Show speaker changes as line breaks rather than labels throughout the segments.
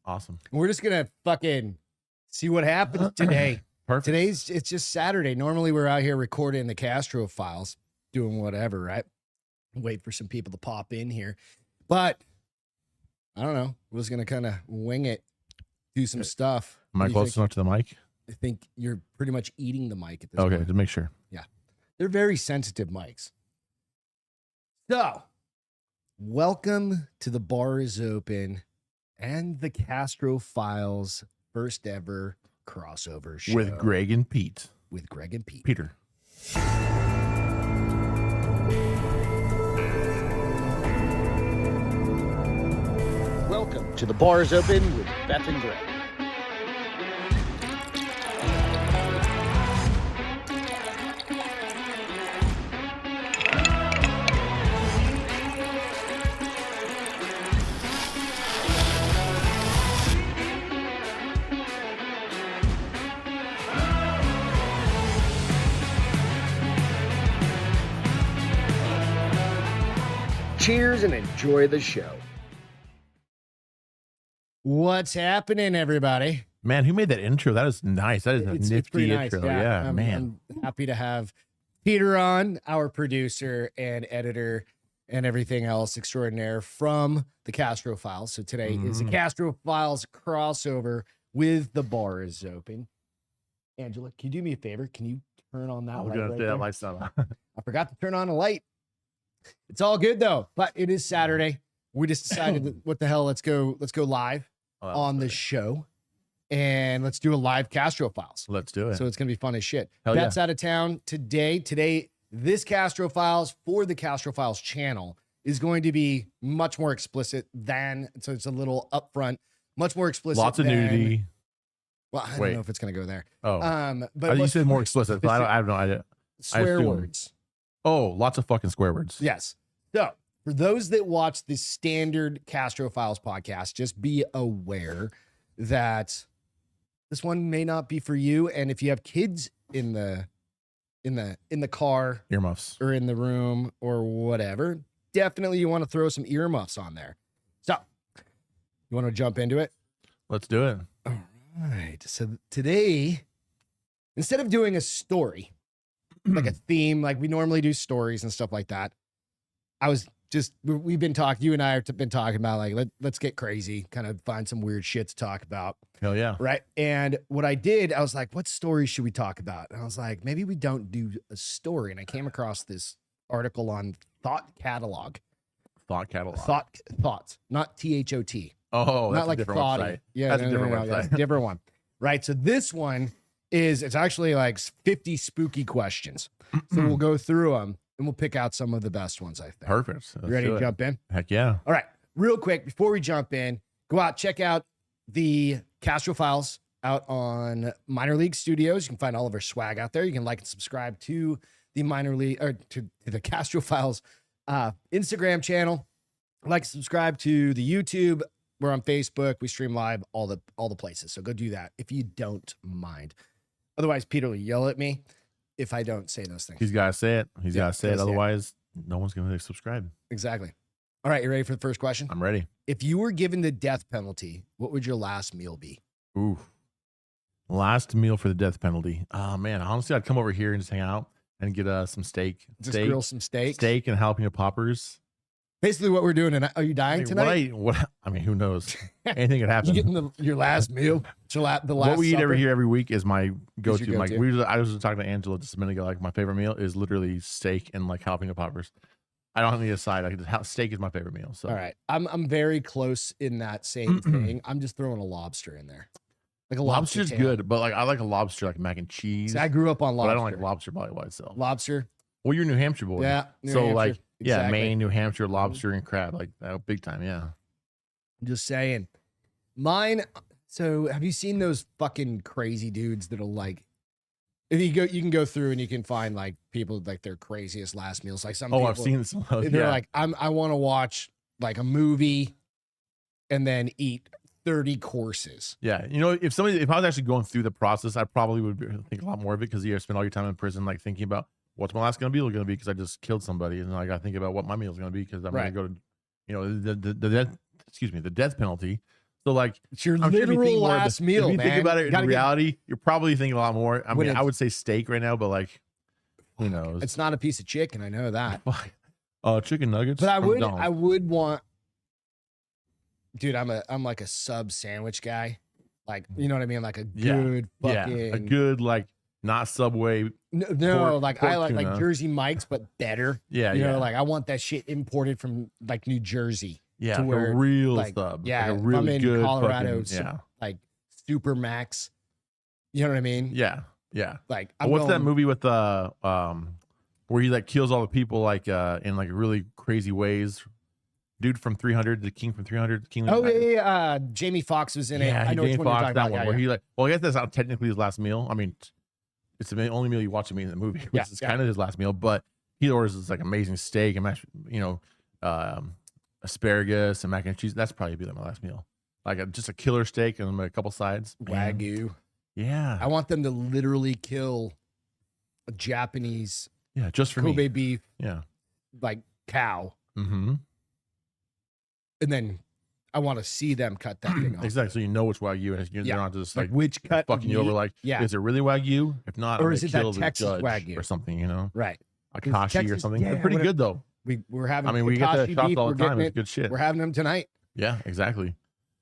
Awesome.
We're just going to fucking see what happens today.
Perfect.
It's just Saturday. Normally we're out here recording the Castro Files, doing whatever, right? Wait for some people to pop in here. But I don't know. We're just going to kind of wing it, do some stuff.
Am I close enough to the mic?
I think you're pretty much eating the mic at this
Okay,
point.
to make sure.
Yeah. They're very sensitive mics. So, welcome to The Bar is Open and the Castro Files first ever crossover show.
With Greg and Pete.
With Greg and Pete.
Peter.
Welcome to The Bar is Open with Beth and Greg. Cheers and enjoy the show. What's happening, everybody?
Man, who made that intro? That is nice. That is a nifty
pretty
intro.
nice.
Yeah, man.
I'm happy to have Peter on, our producer and editor and everything else extraordinaire from the Castro Files. So today is the Castro Files crossover with The Bar is Open. Angela, can you do me a favor? Can you turn on that light right there?
That light's not on.
I forgot to turn on a light. It's all good though, but it is Saturday. We just decided that, what the hell, let's go live on the show and let's do a live Castro Files.
Let's do it.
So it's going to be fun as shit.
Hell
Beth's out of town today. This Castro Files for the Castro Files channel is going to be much more explicit than, so it's a little upfront, much more explicit.
Lots of nudity.
Well, I don't know if it's going to go there.
Oh,
but
you said more explicit. So I have no idea.
Swear words.
Oh, lots of fucking swear words.
Yes. So for those that watch the standard Castro Files podcast, just be aware that this one may not be for you. And if you have kids in the car,
Earmuffs,
or in the room or whatever, definitely you want to throw some earmuffs on there. So you want to jump into it?
Let's do it.
All right. So today, instead of doing a story, like a theme, like we normally do stories and stuff like that, we've been talking, you and I have been talking about like, let's get crazy, kind of find some weird shit to talk about.
Hell yeah.
Right. And what I did, I was like, what stories should we talk about? And I was like, maybe we don't do a story. And I came across this article on Thought Catalog.
Thoughts,
not THOT.
Oh, that's
not like
a different
thought.
website.
Yeah,
that's a different website.
That's a different one. Right. So this one it's actually like 50 spooky questions. So we'll go through them and we'll pick out some of the best ones, I think.
Perfect.
You ready to jump in?
Heck yeah.
All right. Real quick, before we jump in, go out, check out the Castro Files out on Minor League Studios. You can find all of our swag out there. You can like and subscribe to the Minor League, or to the Castro Files Instagram channel. Like and subscribe to the YouTube. We're on Facebook. We stream live all the places. So go do that if you don't mind. Otherwise, Peter will yell at me if I don't say those things.
He's got to say it. He's got to say it. Otherwise, no one's going to subscribe.
Exactly. All right. You ready for the first question?
I'm ready.
If you were given the death penalty, what would your last meal be?
Ooh. Last meal for the death penalty. Oh, man. Honestly, I'd come over here and just hang out and get some steak.
Just grill some steak.
Steak and jalapeno poppers.
Basically what we're doing tonight. Are you dying tonight?
I mean, who knows? Anything could happen.
You getting your last meal? The last
what we eat every week is my go-to. I was talking to Angela just a minute ago. Like my favorite meal is literally steak and like jalapeno poppers. I don't need a side. Steak is my favorite meal. So
all right, I'm very close in that same thing. I'm just throwing a lobster in there. Like a
lobster's good, but like I like a lobster like mac and cheese.
See, I grew up on lobster,
but I don't like lobster by itself.
Lobster.
Well, you're a New Hampshire boy.
Yeah.
New Hampshire. Yeah, Maine, New Hampshire, lobster and crab, like big time. Yeah.
I'm just saying. Mine. So have you seen those fucking crazy dudes that'll like, if you can go through and you can find like people like their craziest last meals. Like some people,
I've seen some.
They're like, I want to watch like a movie and then eat 30 courses.
Yeah. You know, if I was actually going through the process, I probably would think a lot more of it, because you spend all your time in prison, like thinking about what's my last going to be because I just killed somebody. And I got to think about what my meal is going to be, because I'm going to go to, you know, the death penalty. So like,
it's your
I'm sure if you
literal
think more of
last
the-
meal,
If you
man.
think about it
You
in
gotta get-
reality, you're probably thinking a lot more. I
When
mean, I
it's-
would say steak right now, but like, who knows?
It's not a piece of chicken. I know that.
Chicken nuggets.
But
from McDonald's.
I would want, dude. I'm like a sub sandwich guy. Like, you know what I mean? Like a good fucking,
a good like not Subway.
no, like I like
tuna.
Jersey Mike's, but better.
Yeah,
You
yeah,
know, like I want that shit imported from like New Jersey.
yeah,
to
like
where,
a real
like,
sub.
yeah,
like a
if
really
I'm in
good
Colorado,
fucking, yeah,
like Super Max. You know what I mean?
yeah, yeah.
Like,
What's that movie with the where he like kills all the people like in like really crazy ways? Dude from 300, the King from 300, the King.
Oh yeah. Jamie Foxx was in it. I know which
Jamie
one you're
Foxx,
talking
that
about.
one
Yeah,
where
yeah.
he like. Well, I guess that's not technically his last meal. I mean, it's the only meal you watch him eat in the movie, which
Yeah,
is
yeah.
kind of his last meal. But he orders this like amazing steak and mashed, asparagus and mac and cheese. That's probably be like my last meal, like just a killer steak and a couple sides. Man.
Wagyu.
Yeah,
I want them to literally kill a Japanese
yeah, just for
Kobe
me.
beef,
Yeah.
like cow,
Mm-hmm.
and then I want to see them cut that thing off.
Exactly. So you know which Wagyu, and they're not just
Like
like
which cut of
fucking you over.
meat?
Like,
Yeah.
is it really Wagyu? If not,
Or
I'm
is
gonna
it that
kill the
Texas
judge
Wagyu?
or something? You know,
Right.
Akashi or
Texas-
something.
yeah,
They're pretty
whatever.
good though.
We're having.
I mean, we get
Akashi
that shops
beef,
all
we're
the time.
getting
It's good shit.
We're having them tonight.
Yeah, exactly.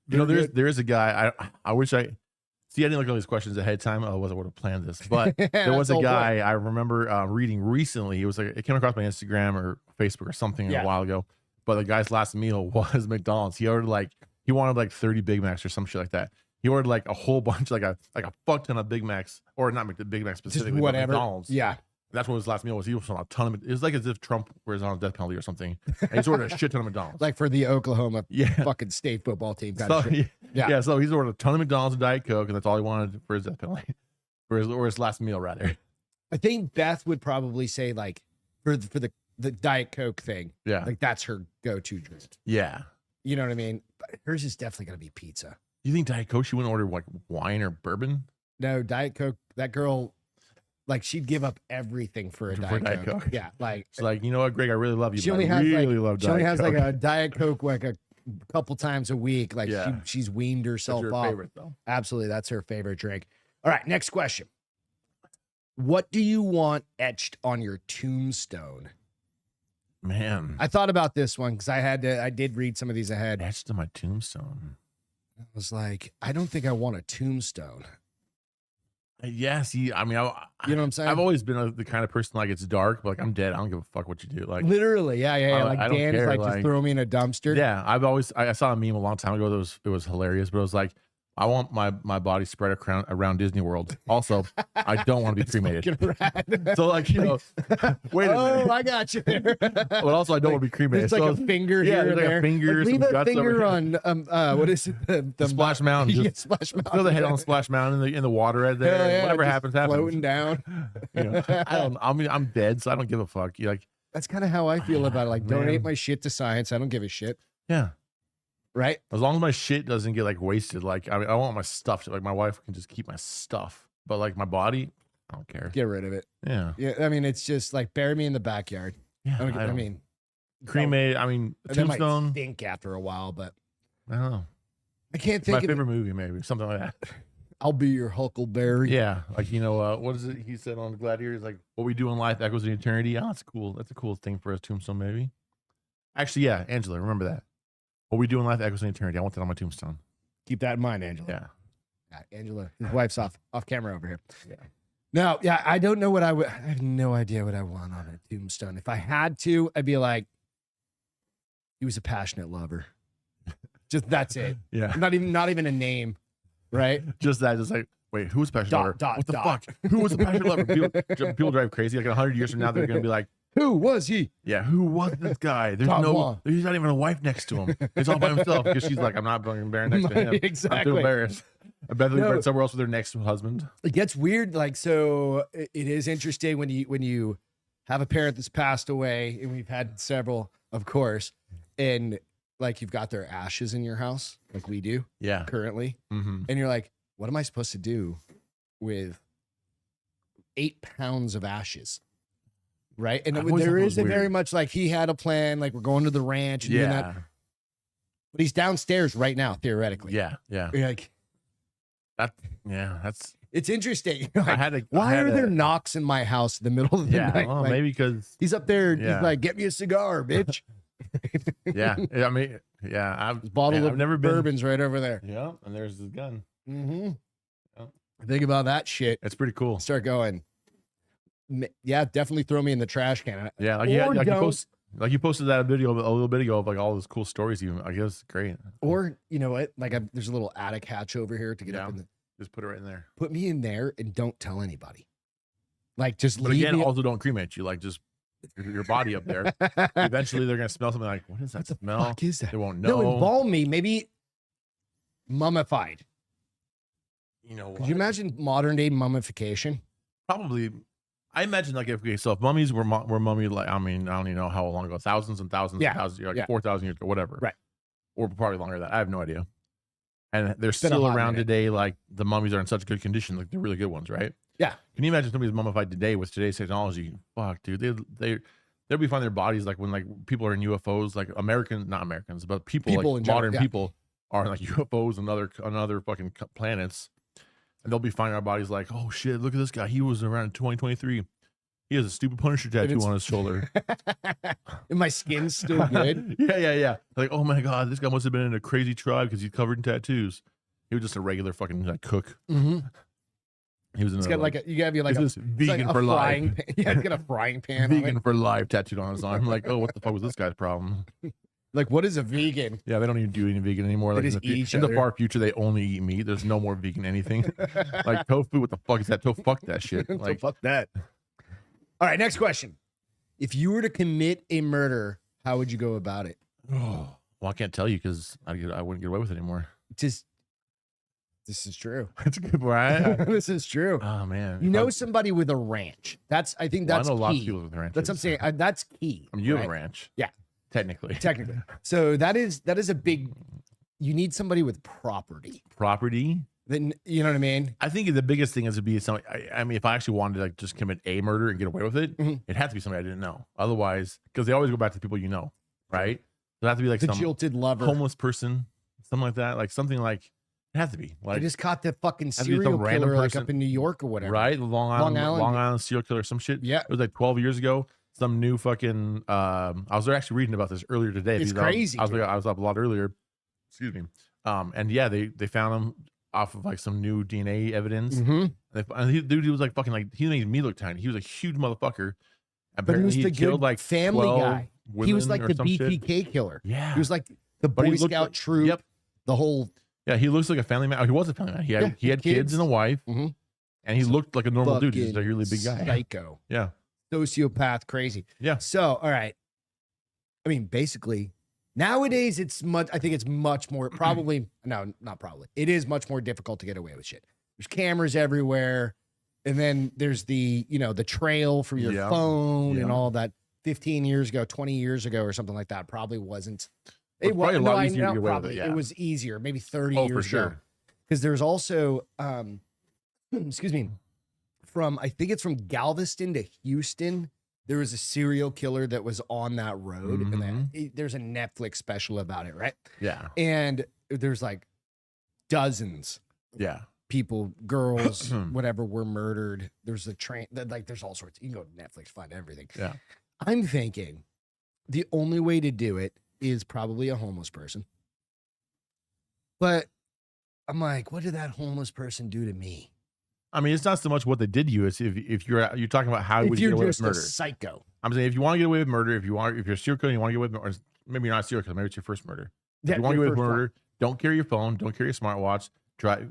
They're
You know,
good.
there is a guy. I wish I didn't look at all these questions ahead of time. Otherwise, I would have planned this. But there
That's
was
the
a
whole
guy I remember reading recently. It was like it came across my Instagram or Facebook or something
Yeah.
a while ago. But the guy's last meal was McDonald's. He wanted like 30 Big Macs or some shit like that. He ordered like a whole bunch, like a fuck ton of Big Macs, or not Big Macs
Just
specifically, but
whatever.
McDonald's.
Yeah.
That's what his last meal was. He was on a ton of it. It was like as if Trump was on a death penalty or something. And he just ordered a shit ton of McDonald's.
Like for the Oklahoma
yeah.
fucking state football team. Kind
So,
of shit.
yeah. So he's ordered a ton of McDonald's and Diet Coke, and that's all he wanted for his death penalty, or his last meal rather.
I think Beth would probably say like for the Diet Coke thing.
Yeah.
Like that's her go-to drink.
Yeah.
You know what I mean? But hers is definitely gonna be pizza.
You think Diet Coke? She wouldn't order like wine or bourbon?
No, Diet Coke. That girl, like she'd give up everything for a Diet Coke. Yeah, like
It's like, you know what, Greg? I really love you.
she
but
only
I
has
really love
she only
Diet
has
Coke.
like a Diet Coke like a couple times a week. Like
Yeah.
she's weaned
That's
herself
your
off.
favorite though.
Absolutely, that's her favorite drink. All right, next question. What do you want etched on your tombstone?
Man,
I thought about this one because I did read some of these ahead.
etched to my tombstone.
I was like, I don't think I want a tombstone.
Yeah, see, I mean,
You know what I'm saying?
I've always been the kind of person like it's dark, but like I'm dead. I don't give a fuck what you do. Like,
Literally, yeah. Like
I don't
Dan's
care,
like just
like-
throw me in a dumpster.
yeah, I saw a meme a long time ago. It was hilarious, but it was like, I want my body spread around Disney World. Also, I don't want to be cremated.
Fucking rad.
So like, you know, wait a minute.
Oh, I got you.
But also, I don't want to be cremated.
It's like
So
a finger
yeah,
here and
there's like a
there.
finger,
Like,
some
leave a
guts over
finger
here.
on what is it? The
Splash Mountain.
Yeah,
Just
Splash Mountain.
throw the head on Splash Mountain in the water right there.
Hell yeah,
Whatever
just
happens.
floating down.
You know, I mean, I'm dead, so I don't give a fuck. You like,
That's kind of how I feel about it. Like,
Man.
donate my shit to science. I don't give a shit.
yeah.
Right?
As long as my shit doesn't get like wasted, like I mean, I want my stuff to, like my wife can just keep my stuff, but like my body, I don't care.
Get rid of it.
Yeah,
Yeah. I mean, it's just like bury me in the backyard.
yeah.
I mean,
cremate. I mean,
that might
tombstone.
stink after a while, but
I don't know.
I can't
My
think of
favorite movie, maybe something like that.
I'll be your Huckleberry.
Yeah, like you know, what is it? He said on Gladiator, like what we do in life echoes in eternity. Oh, that's cool. That's a cool thing for a tombstone, maybe. Actually, yeah, Angela, remember that. What we do in life echoes in eternity. I want that on my tombstone.
Keep that in mind, Angela.
Yeah.
Yeah, Angela, his wife's off camera over here.
Yeah.
No, yeah, I don't know what I would. I have no idea what I want on a tombstone. If I had to, I'd be like, he was a passionate lover. Just that's it.
Yeah.
Not even a name, right?
Just that. Just like, wait, who was passionate
Dot,
lover?
dot,
What the
dot.
fuck? Who was the passionate lover? People drive crazy. Like 100 years from now, they're gonna be like,
Who was he?
yeah, who was this guy? There's
Top
no,
one.
he's not even a wife next to him. He's all by himself because she's like, I'm not fucking bearing next to him. I'm
Exactly.
too embarrassed. I bet they're
No.
somewhere else with their next husband.
It gets weird. Like, so it is interesting when you have a parent that's passed away, and we've had several, of course, and like you've got their ashes in your house, like we do
Yeah.
currently,
Mm-hmm.
and you're like, what am I supposed to do with 8 pounds of ashes? Right. And
I've always
there
thought it
is
was
a very
weird.
much like he had a plan, like we're going to the ranch and doing that.
Yeah.
but he's downstairs right now, theoretically.
Yeah.
You're like,
that's.
it's interesting. Like,
why
are there knocks in my house in the middle of the night?
Well,
like,
maybe because
he's up there. He's like, get me a cigar, bitch.
I mean,
Bottle of
never
bourbon's right over there.
Yeah, and there's his gun.
Mm-hmm.
Yep.
Think about that shit.
It's pretty cool.
Start going. Yeah, definitely throw me in the trash can.
Yeah, you posted that video a little bit ago of like all those cool stories. I guess great.
Or you know what? Like there's a little attic hatch over here to get up in the.
Just put it right in there.
Put me in there and don't tell anybody. Like just
but
leave
again,
me.
Also don't cremate you. Like just your body up there. Eventually, they're gonna smell something like, what is that smell?
What the fuck is that?
They won't know.
No, embalm me. Maybe mummified.
You know,
could you imagine modern day mummification?
Probably. I imagine like if mummies were mummy, like I mean, I don't even know how long ago, thousands and thousands and thousands, like 4,000 years ago, whatever,
right?
Or probably longer than that. I have no idea. And they're still around today. Like the mummies are in such good condition, like they're really good ones, right?
Yeah.
Can you imagine somebody's mummified today with today's technology? Fuck, dude, they'll be finding their bodies like when like people are in UFOs, like not Americans, but people like modern people are in like UFOs and other fucking planets. And they'll be finding our bodies like, oh shit, look at this guy. He was around in 2023. He has a stupid Punisher tattoo on his shoulder.
And my skin's still good.
Yeah. Like, oh my God, this guy must have been in a crazy tribe because he's covered in tattoos. He was just a regular fucking like cook.
Mm-hmm.
He was in
got like you gotta be like a
vegan for life.
Yeah, he's got a frying pan.
Vegan for life tattooed on his arm. I'm like, oh, what the fuck was this guy's problem?
Like, what is a vegan?
Yeah, they don't even do any vegan anymore. Like in the far future, they only eat meat. There's no more vegan anything. Like tofu, what the fuck is that? Fuck that shit. Like
fuck that. All right, next question. If you were to commit a murder, how would you go about it?
Oh, well, I can't tell you because I wouldn't get away with it anymore.
This is true.
That's a good right.
This is true.
Oh man,
you know somebody with a ranch. I think that's
I know
key.
lots of people with ranches.
That's what I'm saying. That's key.
I mean, you have a ranch.
Yeah.
Technically.
So that is a big, you need somebody with property. Then, you know what I mean?
I think the biggest thing is to be somebody, I mean, if I actually wanted to like just commit a murder and get away with it, it had to be somebody I didn't know. Otherwise, because they always go back to the people you know, right? So it has to be like some
jilted lover,
homeless person, something like that. Like something like, it has to be. Like,
I just caught the fucking serial killer like up in New York or whatever.
Right? The Long Island serial killer, some shit.
Yeah.
It was like 12 years ago. Some new fucking I was actually reading about this earlier today.
It's crazy.
I was up a lot earlier. Excuse me. And yeah, they found him off of like some new DNA evidence. And he was like fucking like he made me look tiny. He was a huge motherfucker.
But he was the
killed
good
like
family guy. He was like the
BTK
killer.
Yeah.
He was like the Boy Scout troop.
Yep.
The whole.
Yeah, he looks like a family man. Oh, he was a family man. He had kids and a wife. And he looked like a normal dude. He's a really big guy.
Psycho.
Yeah.
Sociopath, crazy.
Yeah.
So, all right. I mean, basically, nowadays I think it's much more not probably. It is much more difficult to get away with shit. There's cameras everywhere. And then there's the trail for your phone and all that. 15 years ago, 20 years ago, or something like that probably wasn't. It was
probably a lot easier to get away with it. Yeah.
It was easier, maybe 30 years
for sure.
ago. Because there's also, excuse me, I think it's from Galveston to Houston. There was a serial killer that was on that road. And there's a Netflix special about it, right?
Yeah.
And there's like dozens.
Yeah.
People, girls, whatever, were murdered. There's a train, like there's all sorts. You can go to Netflix, find everything.
Yeah.
I'm thinking the only way to do it is probably a homeless person. But I'm like, what did that homeless person do to me?
I mean, it's not so much what they did to you. It's if you're talking about how would you get away with murder.
Psycho.
I'm saying if you want to get away with murder, if you're a serial killer, you want to get away with murder, maybe you're not a serial killer, maybe it's your first murder. If you want to get away with murder, don't carry your phone, don't carry a smartwatch. Try,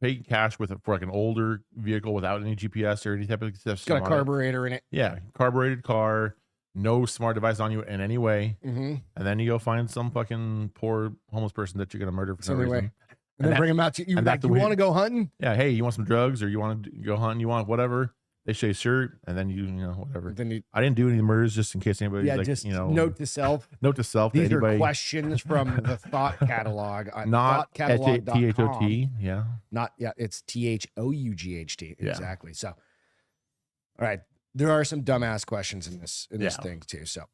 pay cash for like an older vehicle without any GPS or any type of stuff.
It's got a carburetor in it.
Yeah, carbureted car, no smart device on you in any way. And then you go find some fucking poor homeless person that you're gonna murder for some reason.
And then bring them out to you. Like, you want to go hunting?
Yeah. Hey, you want some drugs or you want to go hunting? You want whatever? They say sure, and then whatever. Then I didn't do any murders just in case anybody.
Note to self.
Note to self.
These are questions from the Thought Catalog.
Not THOT. Yeah.
Not it's THOUGHT.
Yeah.
Exactly. So, all right, there are some dumbass questions in this thing too. So,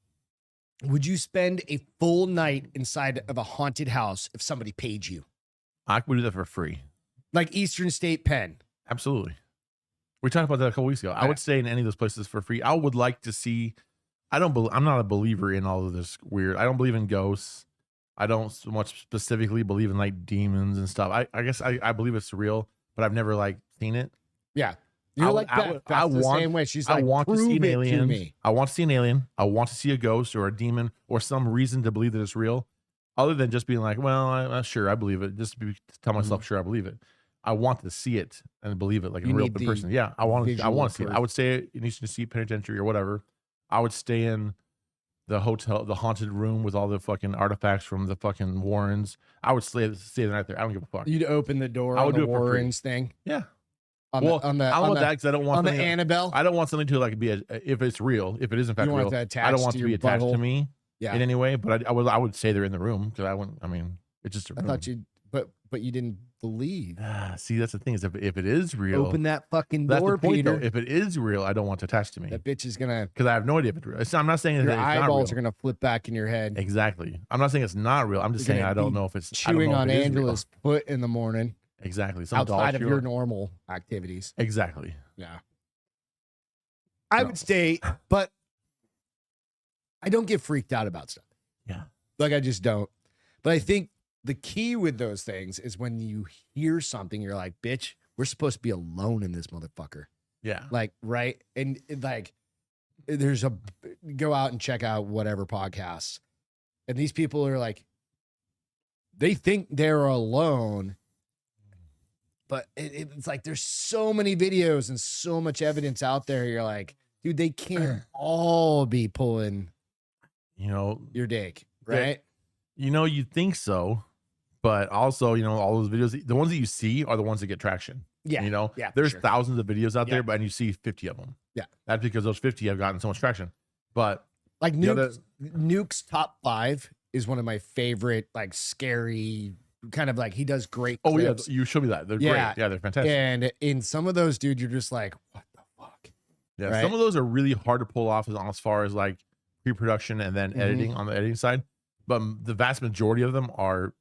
Would you spend a full night inside of a haunted house if somebody paid you?
I would do that for free.
Like Eastern State Pen.
Absolutely. We talked about that a couple weeks ago. I would stay in any of those places for free. I would like to see. I'm not a believer in all of this weird. I don't believe in ghosts. I don't so much specifically believe in like demons and stuff. I guess I believe it's real, but I've never like seen it.
Yeah. You're like Beth. Beth's the same way. She's like,
I want to see an alien.
to me.
I want to see an alien. I want to see a ghost or a demon or some reason to believe that it's real, other than just being like, well, I'm sure I believe it. Just to tell myself, sure, I believe it. I want to see it and believe it like a real person. Yeah, I want to see it. I would stay in Eastern State Penitentiary or whatever. I would stay in the hotel, the haunted room with all the fucking artifacts from the fucking Warrens. I would stay the night there. I don't give a fuck.
You'd open the door.
I would
on
do
the
it for free.
Warrens thing.
Yeah.
I don't want
that because I don't want
on the Annabelle.
I don't want something to like be if it's real, if it is in fact real. I don't want to be attached to me in any way. But I would say they're in the room because I wouldn't. I mean, it's just a room.
I thought you, but you didn't believe.
See, that's the thing is if it is real,
open that fucking
that's
door,
the point,
Peter.
though. If it is real, I don't want to attach to me.
That bitch is gonna
because I have no idea if it's real. I'm not saying
your
that
eyeballs
are
gonna flip back in your head.
Exactly. I'm not saying it's not real. I'm just saying I don't know if it's
chewing on Angela's foot in the morning.
Exactly.
Outside of your normal activities.
Exactly.
Yeah. I would stay, but I don't get freaked out about stuff.
Yeah.
Like I just don't. But I think the key with those things is when you hear something, you're like, bitch, we're supposed to be alone in this motherfucker.
Yeah.
Like, right? And like, there's go out and check out whatever podcasts. And these people are like, they think they're alone. But it's like there's so many videos and so much evidence out there. You're like, dude, they can't all be pulling, your dick, right?
You think so, but also, all those videos, the ones that you see are the ones that get traction.
Yeah.
There's thousands of videos out there, and you see 50 of them.
Yeah.
That's because those 50 have gotten so much traction. But
like Nuke's top 5 is one of my favorite, like scary kind of like he does great clips.
Yeah, you showed me that. They're great. Yeah, they're fantastic.
And in some of those, dude, you're just like, what the fuck?
Yeah, right? Some of those are really hard to pull off as far as like pre-production and then editing on the editing side. But the vast majority of them are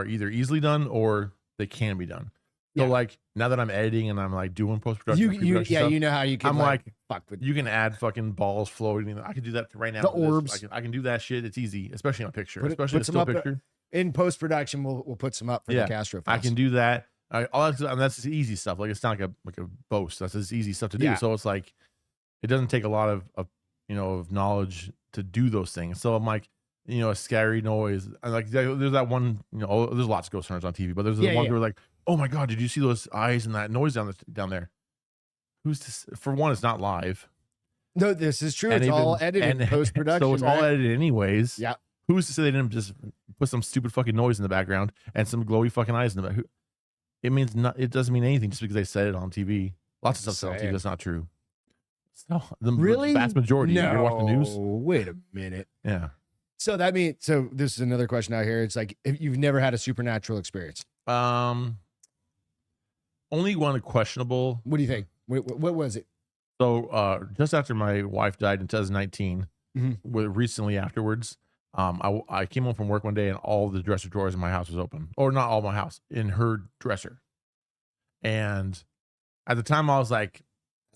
either easily done or they can be done. So like now that I'm editing and I'm like doing post-production,
you know how you can.
I'm like
fuck with.
You can add fucking balls floating. I can do that right now.
The orbs.
I can do that shit. It's easy, especially on a picture, especially
a still picture. In post production, we'll put some up for the Castro Files.
I can do that. That's easy stuff. Like it's not like a boast. That's just easy stuff to do. So it's like it doesn't take a lot of knowledge to do those things. So I'm like, a scary noise. And like there's that one. There's lots of ghost hunters on TV, but there's the ones who are like, oh my god, did you see those eyes and that noise down there? Who's this? For one, it's not live.
No, this is true. It's all edited in post production.
So it's all edited anyways.
Yeah.
Who's to say they didn't just put some stupid fucking noise in the background and some glowy fucking eyes in the back? It doesn't mean anything just because they said it on TV. Lots of stuff on TV that's not true. So the vast majority.
No.
You watch the news.
Wait a minute.
Yeah.
So this is another question out here. It's like if you've never had a supernatural experience.
Only one questionable.
What do you think? What was it?
So just after my wife died in 2019, recently afterwards. I came home from work one day and all the dresser drawers in my house was open, or not all my house, in her dresser. And at the time I was like,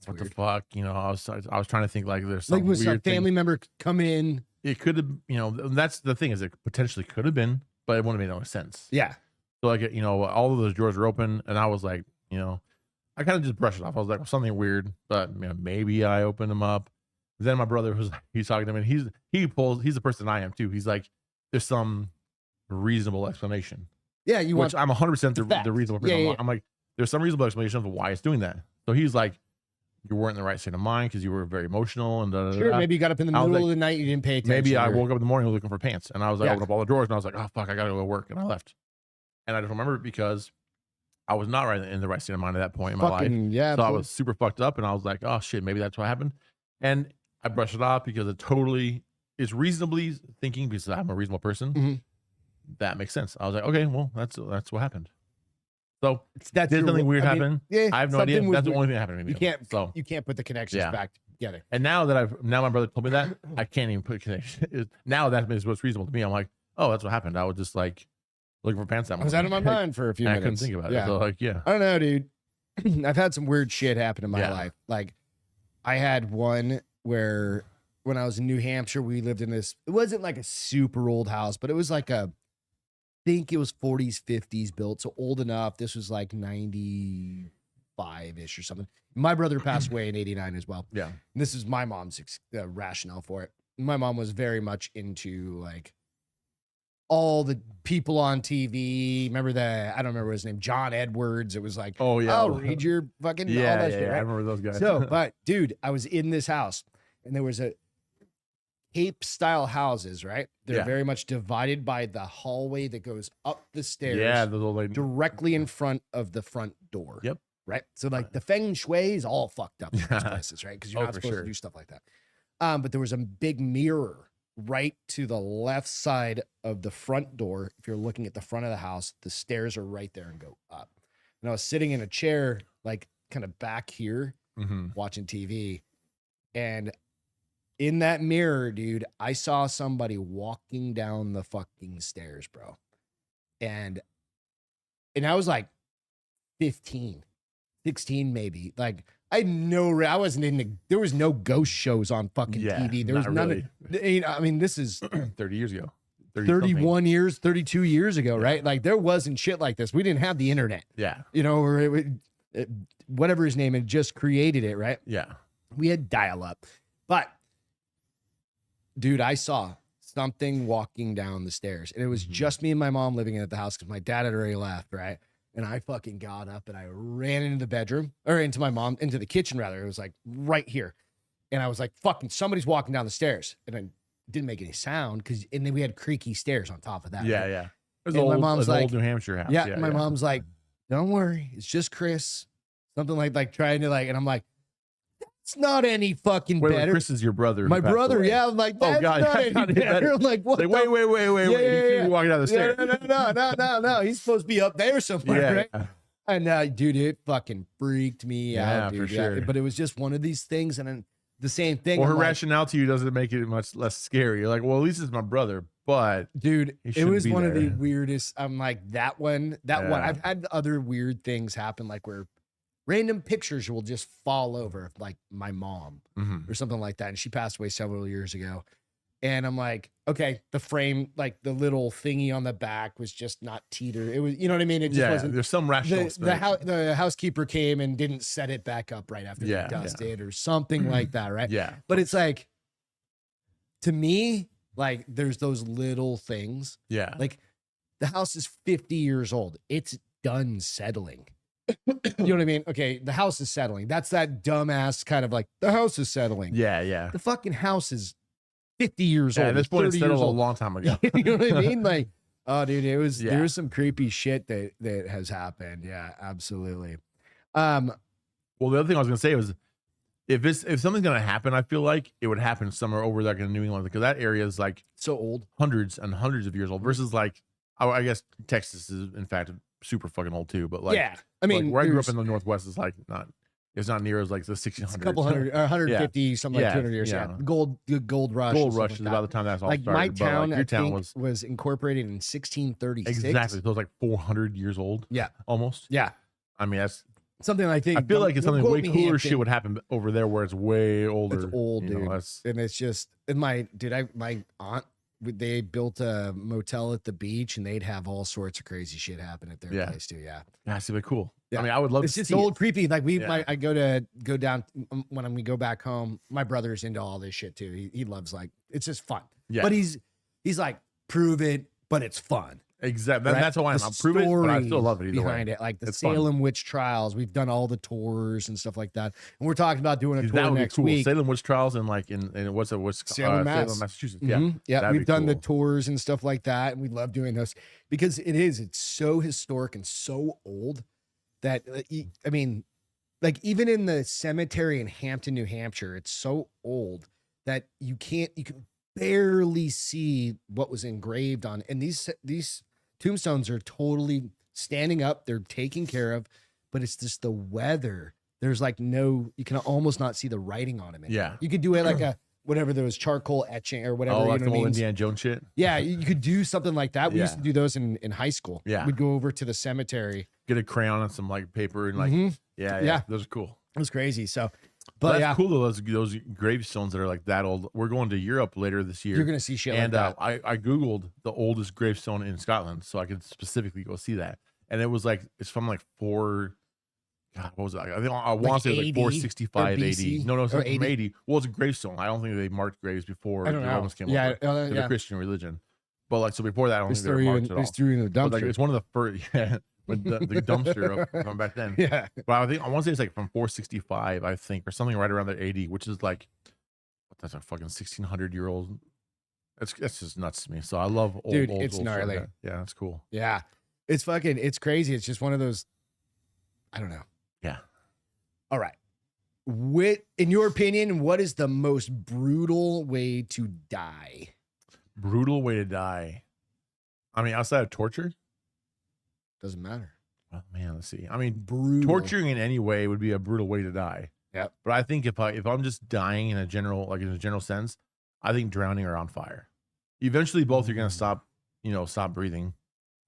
what the fuck? I was trying to think like there's some
was
weird
a family member come in.
It could have, that's the thing is it potentially could have been, but it wouldn't have made no sense.
Yeah.
So like, all of those drawers were open and I was like, I kind of just brushed it off. I was like, something weird, but maybe I opened them up. Then my brother he's talking to me and he's the person I am too. He's like, there's some reasonable explanation.
Yeah.
Which I'm 100% the reasonable person. Yeah. I'm like, there's some reasonable explanation of why it's doing that. So he's like, you weren't in the right state of mind because you were very emotional and
Sure, maybe you got up in the middle of the night, you didn't pay attention.
Maybe I woke up in the morning looking for pants and I was like, I opened up all the drawers and I was like, oh fuck, I gotta go to work, and I left. And I just remember it because I was not right in the right state of mind at that point in my life.
Yeah.
So I was super fucked up and I was like, oh shit, maybe that's what happened. And I brushed it off because it totally is reasonably thinking, because I'm a reasonable person. That makes sense. I was like, okay, well, that's what happened. So did something weird happen?
Yeah,
I have no idea. That's the only thing that happened to me.
You can't put the connections back together.
And now my brother told me that, I can't even put a connection. Now that is what's reasonable to me. I'm like, oh, that's what happened. I was just like looking for pants.
I was out of my mind for a few minutes.
I couldn't think about it. So like, yeah.
I don't know, dude. I've had some weird shit happen in my life. Like I had one where when I was in New Hampshire, we lived in this, it wasn't like a super old house, but it was like I think it was 40s, 50s built. So old enough. This was like 95-ish or something. My brother passed away in 89 as well.
Yeah.
And this is my mom's rationale for it. My mom was very much into like all the people on TV. Remember I don't remember his name, John Edwards. It was like, oh yeah, I'll read your fucking all that shit, right?
I remember those guys.
So, but dude, I was in this house and there was a Cape style houses, right? They're very much divided by the hallway that goes up the stairs.
Yeah,
directly in front of the front door.
Yep.
Right. So like the feng shui is all fucked up in these places, right? Because you're not supposed to do stuff like that. But there was a big mirror right to the left side of the front door. If you're looking at the front of the house, the stairs are right there and go up. And I was sitting in a chair, like kind of back here, watching TV. And in that mirror, dude, I saw somebody walking down the fucking stairs, bro. And I was like 15, 16 maybe. Like I wasn't into, there was no ghost shows on fucking TV. There was none. Really. You know, I mean, this is
30 years ago.
31 years, 32 years ago, right? Like there wasn't shit like this. We didn't have the internet.
Yeah.
You know, or whatever his name had just created it, right?
Yeah.
We had dial up. But dude, I saw something walking down the stairs, and it was just me and my mom living at the house because my dad had already left, right? And I fucking got up and I ran into the bedroom, or into the kitchen rather. It was like right here. And I was like, fucking somebody's walking down the stairs. And I didn't make any sound and then we had creaky stairs on top of that.
Yeah,
right?
yeah. It was my mom's like, old New Hampshire house.
Yeah, my mom's like, don't worry, it's just Chris. Something like trying to and I'm like, it's not any fucking better.
Chris is your brother.
My brother, yeah. I'm like, that's not any better. I'm like, what?
Like, wait. He's walking down the stairs.
No. He's supposed to be up there somewhere, right? And dude, it fucking freaked me out, dude.
For sure.
But it was just one of these things, and then the same thing.
Well, her rationale to you doesn't make it much less scary. You're like, well, at least it's my brother, but
dude, it was one of the weirdest. I'm like, that one. I've had other weird things happen, like where random pictures will just fall over, like my mom or something like that. And she passed away several years ago. And I'm like, okay, the frame, like the little thingy on the back was just not teeter. It was, you know what I mean? It just wasn't.
There's some rational
the housekeeper came and didn't set it back up right after they dusted or something like that, right?
Yeah.
But it's like, to me, like there's those little things.
Yeah.
Like the house is 50 years old. It's done settling. You know what I mean? Okay, the house is settling. That's that dumbass kind of like, the house is settling.
Yeah.
The fucking house is 50 years old.
At this point, it's settled a long time ago.
You know what I mean? Like, oh, dude, there was some creepy shit that has happened. Yeah, absolutely.
Well, the other thing I was gonna say was, if something's gonna happen, I feel like it would happen somewhere over there in New England, because that area is like
so old,
hundreds and hundreds of years old, versus like I guess Texas is in fact super fucking old too. But like,
I mean,
like where I grew up in the Northwest is like it's not near as like the 1600s.
A couple hundred, 150, something like 200 years. Yeah. Gold rush.
Gold rush is about the time that's all
like
started.
My town,
your town
was incorporated in 1636.
Exactly. So it was like 400 years old.
Yeah.
Almost.
Yeah.
I mean, that's
something I think.
I feel like it's something way cooler shit would happen over there where it's way older.
It's old, dude. And it's just, my aunt, they built a motel at the beach, and they'd have all sorts of crazy shit happen at their place too. Yeah.
That's super cool.
Yeah.
I mean, I would love
it's
to
just
see
old
it.
creepy. Like I go down when we go back home. My brother's into all this shit too. He loves, like, it's just fun. Yeah. But he's like, prove it, but it's fun.
Exactly. Right? That's how I am. I'll prove it, but I still love it either
behind
way.
it. Like the Salem witch trials. We've done all the tours and stuff like that. And we're talking about doing a tour next week.
Salem witch trials in what's
Salem,
Massachusetts.
Mm-hmm. Yeah. We've done the tours and stuff like that. And we love doing those because it's so historic and so old that, I mean, like even in the cemetery in Hampton, New Hampshire, it's so old that you can barely see what was engraved on. And these tombstones are totally standing up. They're taken care of, but it's just the weather there's like no, you can almost not see the writing on him anymore.
Yeah.
You could do it like a, whatever those charcoal etching or whatever.
Oh,
you
like
know
the
what I
old
mean?
Indiana Jones shit.
Yeah, you could do something like that. We used to do those in high school.
Yeah.
We'd go over to the cemetery.
Get a crayon and some like paper and like,
Mhm.
yeah. Those are cool.
It was crazy. So,
But
but
that's
yeah,
cool though. Those gravestones that are like that old. We're going to Europe later this year.
you're going to see shit
And
like that.
I Googled the oldest gravestone in Scotland so I could specifically go see that. And it was like, it's from like God, what was it? I think I want to say it was like 465 AD. No, it's
or
like from
80?
80. Well, it's a gravestone. I don't think they marked graves before
I
the
don't know.
Romans came
Yeah,
over. They're
yeah.
the Christian religion. But like, so before that, I don't
They
think they were
threw you
marked at all.
threw you in the
But like,
dumpster.
it's one of the first, with the dumpster from back then.
Yeah.
But I want to say it's like from 465, I think, or something right around there 80, which is like, that's a fucking 1600-year-old. That's just nuts to me. So I love old,
Dude,
old,
it's
old shit like
gnarly.
that. Yeah, that's cool.
Yeah. It's crazy. It's just one of those, I don't know.
Yeah.
All right. In your opinion, what is the most brutal way to die?
Brutal way to die. I mean, outside of torture.
Doesn't matter.
Oh man, let's see. I mean,
Brutal.
torturing in any way would be a brutal way to die.
Yep.
But I think if I'm just dying in a general sense, I think drowning or on fire. Eventually, both you're gonna stop breathing.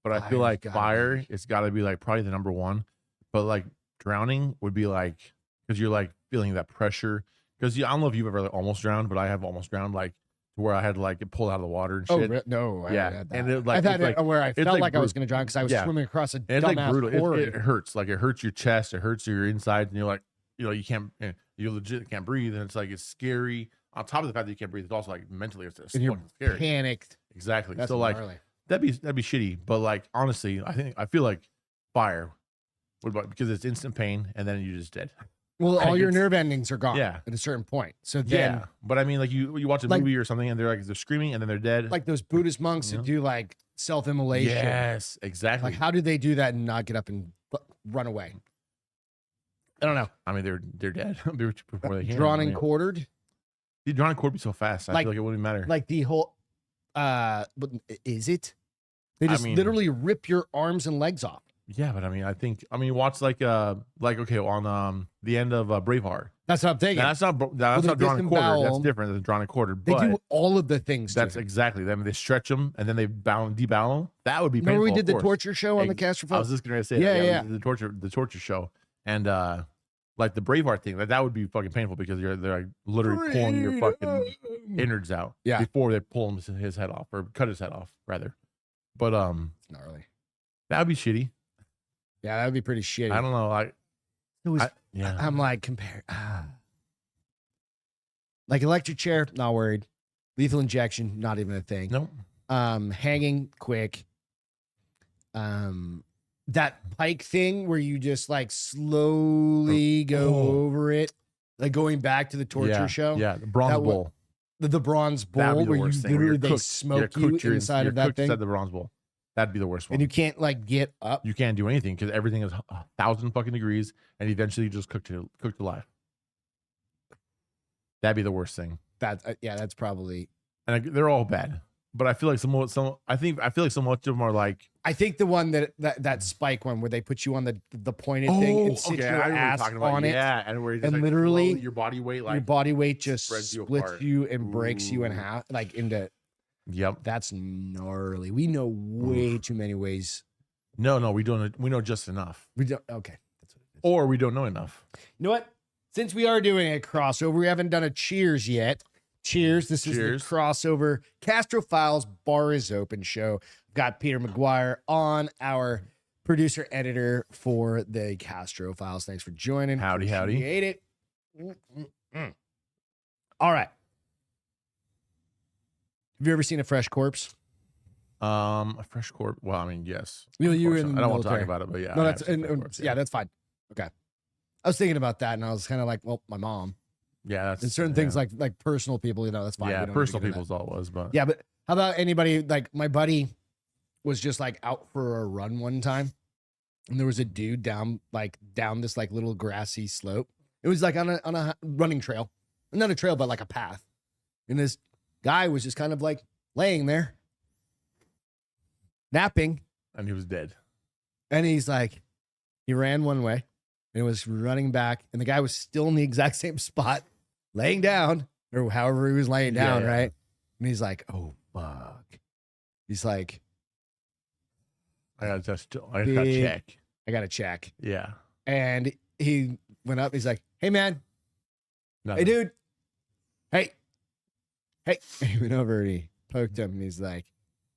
But I feel
Fire's
like
gotta
fire,
be.
it's got to be like probably the number one. But like drowning would be like, because you're like feeling that pressure. Because I don't know if you've ever like almost drowned, but I have almost drowned, like to where I had to like get pulled out of the water and shit.
No. I
Yeah,
haven't had that.
and it, like,
I've had
it's
it
like-
where I
it's
felt
like
like I was going to drown because I was
Yeah.
swimming across a
And it's like
dumbass
brutal.
port.
It hurts. Like it hurts your chest. It hurts your inside, and you're like, you can't. You legit can't breathe, and it's like it's scary. On top of the fact that you can't breathe, it's also like mentally it's
and you're
fucking scary.
panicked.
Exactly.
That's
So like
gnarly.
that'd be shitty. But like honestly, I feel like fire would because it's instant pain, and then you're just dead.
Well,
Like,
all your
it's-
nerve endings are gone
Yeah.
at a certain point. So then,
Yeah, but I mean, like you watch a
Like-
movie or something, and they're screaming, and then they're dead.
like those Buddhist monks
You
that
know?
do like self-immolation.
yes, exactly.
Like, how do they do that and not get up and run away? I don't know.
I mean, they're dead before they can.
Drawn
I
and
mean,
quartered.
the drawn and quartered be so fast. I
Like-
feel like it wouldn't matter.
Like the whole, but is it? They
I
just
mean-
literally rip your arms and legs off.
Yeah, but I mean, watch like okay on the end of Braveheart.
That's what I'm thinking.
Now, that's not
they
drawn and quartered. That's
disembowel 'em.
different than drawn and quartered.
They
But
do all of the things.
that's
to him.
exactly. I mean, they stretch them and then they debowel them. That would be
Remember
painful.
we
of
did the
course.
torture show on the
Ex-
Castro
I
Files?
was just gonna say
Yeah,
that.
yeah.
The torture show, and like the Braveheart thing, that would be fucking painful because they're like literally pulling your fucking innards out.
Yeah.
Before they pull his head off or cut his head off rather. But
Gnarly.
that would be shitty.
Yeah, that would be pretty shitty.
I don't know. Like
It was,
yeah.
I'm like, like electric chair, not worried. Lethal injection, not even a thing.
No.
Hanging quick. That pike thing where you just like slowly go
Oh.
over it, like going back to the torture show.
Yeah, the bronze
That would-
bowl.
The bronze
That'd
bowl
be the
where you
worst thing. Where
literally
you're
they
cooked.
smoke
You're
you
cooked, you're
inside
you're
of that
cooked
thing,
inside the bronze bowl. That'd be the worst one.
and you can't like get up.
You can't do anything because everything is 1,000 fucking degrees, and eventually you just cooked alive. That'd be the worst thing.
That's probably.
And they're all bad, but I feel like I feel like so much of them are like,
I think the one that spike one where they put you on the pointed thing and sit your
I know what you're
ass
talking about.
on it.
Yeah, and where you just
And
like,
literally
slowly your body weight
Your
like
body weight just
spreads you
splits
apart.
you and breaks you in
Ooh.
half, like into.
Yep.
That's gnarly. We know way too many ways.
No, we don't. We know just enough,
We don't. Okay, that's what it is.
or we don't know enough.
You know what? Since we are doing a crossover, we haven't done a cheers yet. Cheers. This
Cheers.
is the crossover Castro Files Bar is Open show. Got Peter McGuire on, our producer editor for the Castro Files. Thanks for joining.
Howdy.
Appreciate it. All right. Have you ever seen a fresh corpse?
A fresh corpse. Well, I mean, yes.
You
Of
were
course
in
not.
the
I don't want to talk
military.
about it, but yeah.
No,
I
that's
have seen fresh
and,
corpse,
yeah, that's fine. Okay. I was thinking about that, and I was kind of like, well, my mom.
yeah. That's
And certain things like personal people, that's fine. We
yeah,
don't need to
personal
get into
people's all it was, but
that. Yeah, but how about anybody like my buddy was just like out for a run one time, and there was a dude down this like little grassy slope. It was like on a running trail, not a trail, but like a path, and this guy was just kind of like laying there, napping,
and he was dead.
and he's like, he ran one way, and it was running back, and the guy was still in the exact same spot, laying down, or however he was laying down, right? And he's like, "Oh fuck!" He's like,
I gotta check.
I gotta check.
Yeah.
And he went up. He's like, "Hey man,
Nothing.
hey dude, hey." He went over and he poked him, and he's like,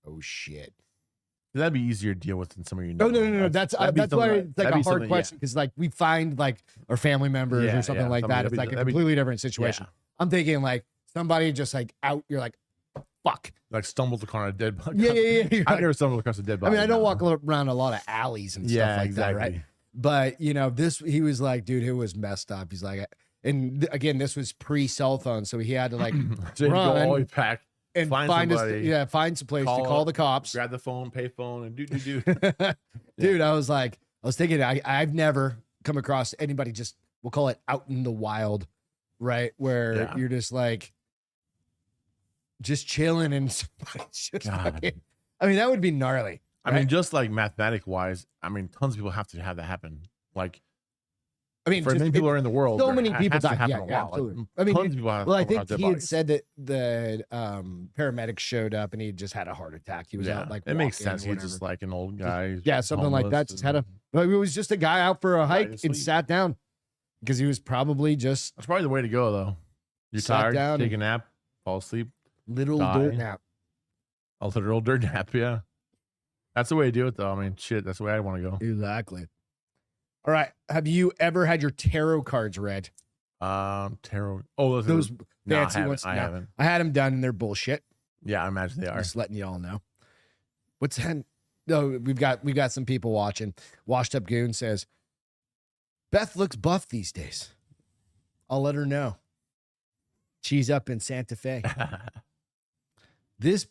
"Oh shit."
That'd be easier to deal with than some of your.
Oh no. That's why it's like a hard question, because like we find like our family members or something like that. It's like a completely different situation. I'm thinking like somebody just like out. You're like, fuck.
Like stumbled upon a dead body.
Yeah.
I've never stumbled across a dead body.
I mean, I don't walk around a lot of alleys and stuff like that, right? But you know, he was like, dude, it was messed up. He's like, and again, this was pre-cell phone, so he had to like
so
run
go all the way back
and find some place to call the cops,
grab the phone, pay phone, and do.
Dude, I was thinking, I've never come across anybody just, we'll call it out in the wild, right? Where you're just like, just chilling and somebody's just fucking, I mean, that would be gnarly. Right?
I mean, just like mathematic wise, I mean, tons of people have to have that happen. Like,
I mean,
for many people are in the world,
so many people die.
Yeah,
absolutely.
Like,
I mean,
tons of people have.
Well, I think he had said that the paramedics showed up and he just had a heart attack. He was out like,
it makes sense. He's just like an old guy.
Yeah, something like that. Just had but he was just a guy out for a hike and sat down because he was probably just.
That's probably the way to go, though. You're tired, take a nap, fall asleep.
Little dirt nap.
A literal dirt nap, yeah. That's the way to do it, though. I mean, shit, that's the way I want to go.
Exactly. All right. Have you ever had your tarot cards read?
Tarot. Oh,
those fancy ones.
I haven't.
I had them done, and they're bullshit.
Yeah, I imagine they are.
Just letting you all know. What's that? No, we've got some people watching. Washed Up Goon says, Beth looks buff these days. I'll let her know. She's up in Santa Fe. This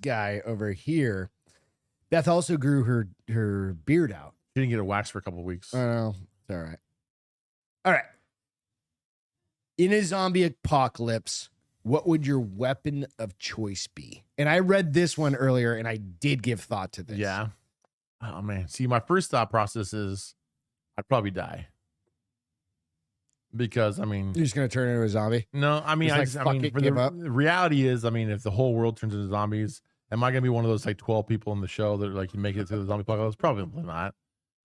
guy over here, Beth also grew her beard out.
She didn't get a wax for a couple of weeks.
Oh, it's all right. All right. In a zombie apocalypse, what would your weapon of choice be? And I read this one earlier, and I did give thought to this.
Yeah. Oh, man. See, my first thought process is I'd probably die. Because, I mean...
You're just going to turn into a zombie?
No, I mean, the reality is, I mean, if the whole world turns into zombies, am I going to be one of those, like, 12 people in the show that, like, you make it through the zombie apocalypse? Probably not.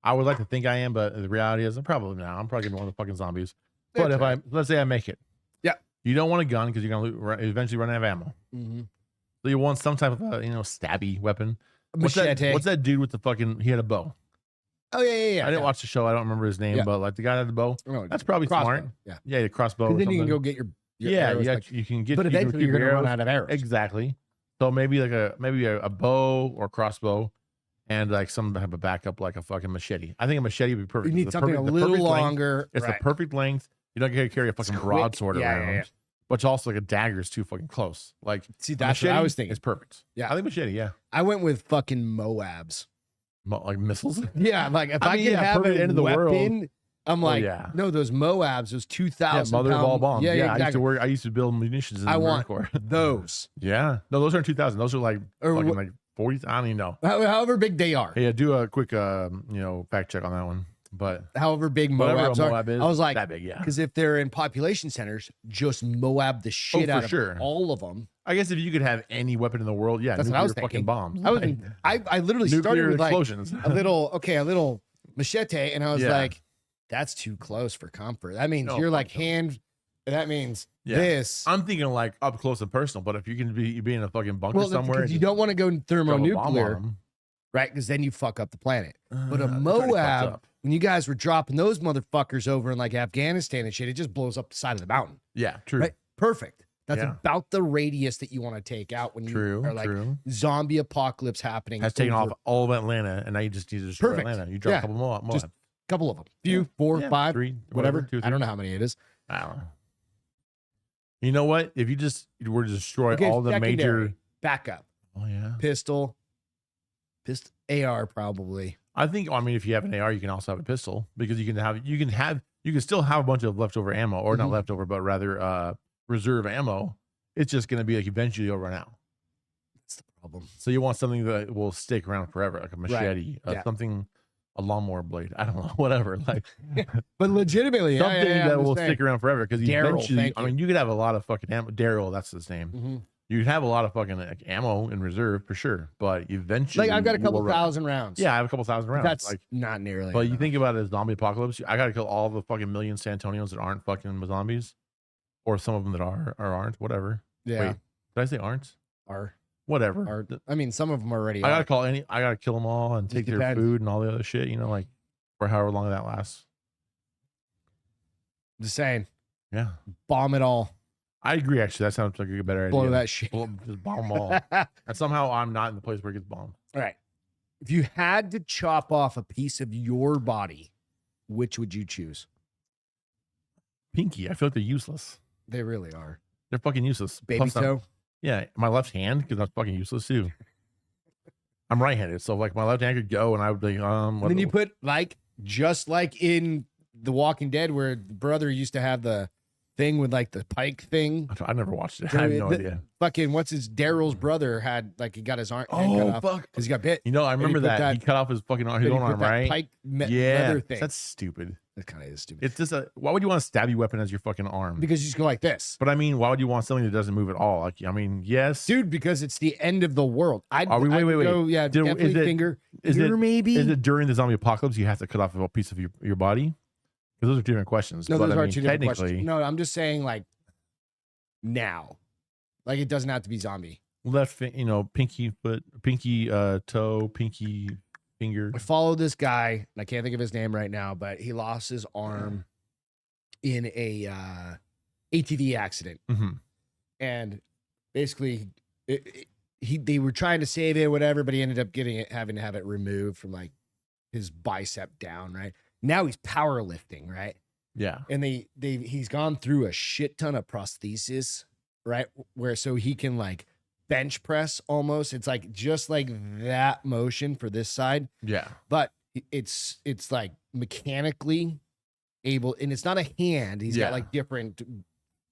I would like to think I am, but the reality is I'm probably not. I'm probably going to be one of the fucking zombies. But if let's say I make it.
Yeah.
You don't want a gun because you're going to eventually run out of ammo.
Mm-hmm.
So you want some type of, stabby weapon.
Machete.
What's that dude with the fucking, he had a bow.
Oh, yeah.
I didn't watch the show. I don't remember his name, but like the guy that had the bow.
Oh,
that's probably smart.
Yeah,
the crossbow.
Then you can go get your arrows,
you can get.
But eventually you're going to run out of arrows.
Exactly. So maybe like a bow or crossbow, and like some type of backup, like a fucking machete. I think a machete would be perfect.
You need something a little longer.
It's the perfect length. You don't get to carry a fucking broadsword around. Yeah. But it's also like a dagger is too fucking close. Like,
see, that's what I was thinking.
It's perfect. Yeah, I think machete. Yeah,
I went with fucking Moabs.
Like missiles.
Yeah, like if I could have an end of the weapon, I'm like, no, those Moabs, those 2,000
mother of all bombs.
Yeah,
exactly. I used to build munitions in the Marine Corps.
Those.
Yeah, no, those aren't 2,000. Those are like fucking like 40. I don't even know.
However big they are.
Yeah, do a quick fact check on that one. But
however big Moabs are,
Moab is,
I was like,
that big, yeah.
Because if they're in population centers, just Moab the shit out of all of them.
I guess if you could have any weapon in the world,
that's what I was thinking.
Fucking bombs.
I literally started with
explosions.
Like a little machete, and I was like, that's too close for comfort. That means you're like hand. That means this.
I'm thinking like up close and personal, but if you can be in a fucking bunker somewhere,
you don't want to go thermonuclear, right? Because then you fuck up the planet. But a Moab. When you guys were dropping those motherfuckers over in like Afghanistan and shit, it just blows up the side of the mountain.
Yeah, true.
Right? Perfect. That's about the radius that you want to take out when you are like zombie apocalypse happening.
Has taken off all of Atlanta, and now you just need to destroy Atlanta. You drop a couple more.
Just a couple of them. Few, 4, 5, 3, whatever. 2, 3. I don't know how many it is.
I don't know. You know what? If you just were to destroy all the major
backup.
Oh yeah.
Pistol, AR probably.
I think. I mean, if you have an AR, you can also have a pistol because you can still have a bunch of leftover ammo, or not leftover, but rather reserve ammo. It's just going to be like eventually you'll run out.
That's the problem.
So you want something that will stick around forever, like a machete, something a lawnmower blade. I don't know, whatever. Like
But legitimately,
something
yeah,
that
I'm
will
just
stick
saying.
around forever. Because
Daryl,
eventually,
thank
I mean, you could have a lot of fucking ammo. Daryl, that's his name.
Mhm.
You'd have a lot of fucking like, ammo in reserve for sure. But eventually,
Like I've got a
you
couple
will run-
thousand rounds.
Yeah, I have a couple thousand rounds.
That's
Like,
not nearly.
but you
enough.
think about it as zombie apocalypse. I gotta kill all the fucking million San Antonians that aren't fucking zombies, or some of them that are or aren't. Whatever.
Yeah.
Wait, did I say aren't?
Are
Whatever.
I mean, some of them already
I
are.
gotta call any. I gotta kill them all and
Just
take their
depends.
food and all the other shit. You know, like for however long that lasts.
Just saying,
Yeah,
bomb it all.
I agree. Actually, that sounds like a better idea.
Blow that shit.
Just bomb them all. And somehow I'm not in the place where it gets bombed.
All right. If you had to chop off a piece of your body, which would you choose?
Pinky. I feel like they're useless.
They really are.
They're fucking useless.
Baby
Plus,
toe.
yeah, my left hand because that's fucking useless too. I'm right-handed, so like my left hand could go, and I would be
And then you put like just like in The Walking Dead, where the brother used to have the thing with like the pike thing.
I never watched it. I have no idea.
Fucking what's his Daryl's brother had like he got his arm hand cut off
fuck!
because he got bit.
You know, I remember
put
that.
that-
He cut off his fucking his
Then
own
he put
arm,
that
right?
Pike
Yeah,
leather thing.
that's stupid.
That kind of is stupid.
It's just a. Why would you want a stabby weapon as your fucking arm?
Because you just go like this,
But I mean, why would you want something that doesn't move at all? Like, I mean, yes.
dude. Because it's the end of the world. I'd
Are we? Wait, wait, wait.
Go, yeah,
Did-
definitely
is it-
finger.
Is
Finger
it
maybe?
Is it during the zombie apocalypse you have to cut off a piece of your body? Because those are different questions.
No,
but
those
I
are
mean,
two different
technically,
questions. No, I'm just saying like now, like it doesn't have to be zombie.
left, pinky foot, pinky toe, pinky finger.
I followed this guy, and I can't think of his name right now, but he lost his arm in a ATV accident,
hmm
and basically, they were trying to save it, whatever, but he ended up having to have it removed from like his bicep down. Right now, he's powerlifting, right,
Yeah.
and he's gone through a shit ton of prosthesis, right, where so he can like bench press almost. It's like just like that motion for this side.
Yeah.
But it's like mechanically able, and it's not a hand. He's
Yeah.
got like different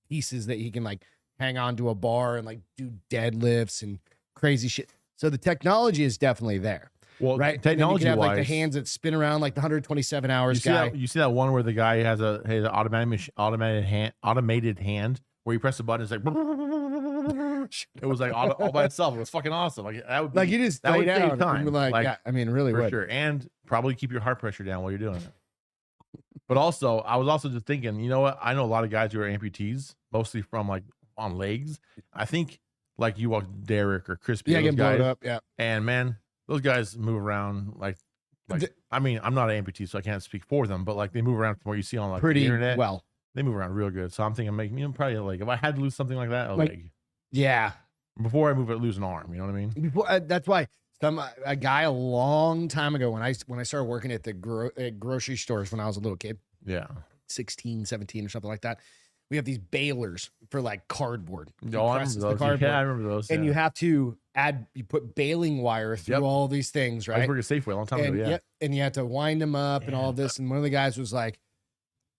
pieces that he can like hang on to a bar and like do deadlifts and crazy shit. So the technology is definitely there,
Well,
right? And then you
technology
can have like
wise,
the hands that spin around like the 127 hours
you see
guy.
you see that one where the guy has an automated hand where you press the button, it's like it was like all by itself. It was fucking awesome. Like that would be,
Like you just
that
lay
would save
down and
time.
be like,
Like,
yeah, I mean, really
for
would.
sure, and probably keep your heart pressure down while you're doing it. But also, I was also just thinking, you know what? I know a lot of guys who are amputees, mostly from like on legs. I think like you walk Derek or Crispy,
Yeah,
those
get blown
guys,
up. Yeah.
and man, those guys move around like I mean, I'm not an amputee, so I can't speak for them, but like they move around from what you see on like
Pretty
the internet.
well.
They move around real good. So I'm thinking, probably like if I had to lose something like that, a
Like-
leg
Yeah.
before I lose an arm. You know what I mean?
Before that's why a guy a long time ago when I started working at the at grocery stores when I was a little kid,
Yeah.
16, 17 or something like that. We have these balers for like cardboard. He
No, I
presses
remember
the
those.
cardboard,
Yeah, I remember those.
and
yeah.
you have to you put baling wire through
Yep.
all these things,
I was
right?
working at Safeway a long time
And
ago. Yeah.
and you have to wind them up and all of this. And one of the guys was like,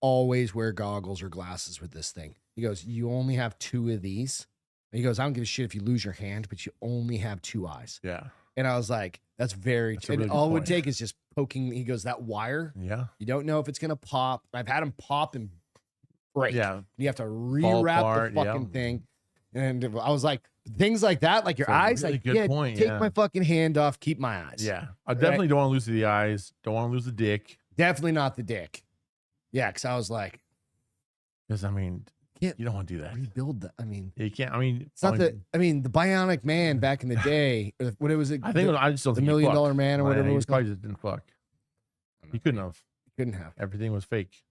always wear goggles or glasses with this thing. He goes, you only have 2 of these. And he goes, I don't give a shit if you lose your hand, but you only have 2 eyes.
Yeah.
And I was like, that's very
That's a
and
really good
all it would
point.
take is just poking. He goes, that wire,
Yeah.
you don't know if it's gonna pop. I've had him pop and break.
Yeah.
You have to rewrap
apart,
the fucking
yeah.
thing. And I was like, things like that, like your
That's a
eyes,
really
like,
good
yeah,
point,
take
yeah.
my fucking hand off, keep my eyes.
Yeah. I definitely don't want to lose the eyes. Don't want to lose the dick.
Definitely not the dick. Yeah, because I was like,
Because I mean,
Can't
you don't want to do that.
rebuild that. I mean,
You can't. I mean,
it's not the. I mean, the Bionic Man back in the day. Or what it was?
I think I just don't
the
think
$1
he
Million
fucked.
Man or whatever
He
it was.
probably just didn't fuck. He couldn't have.
Couldn't have.
Everything was fake.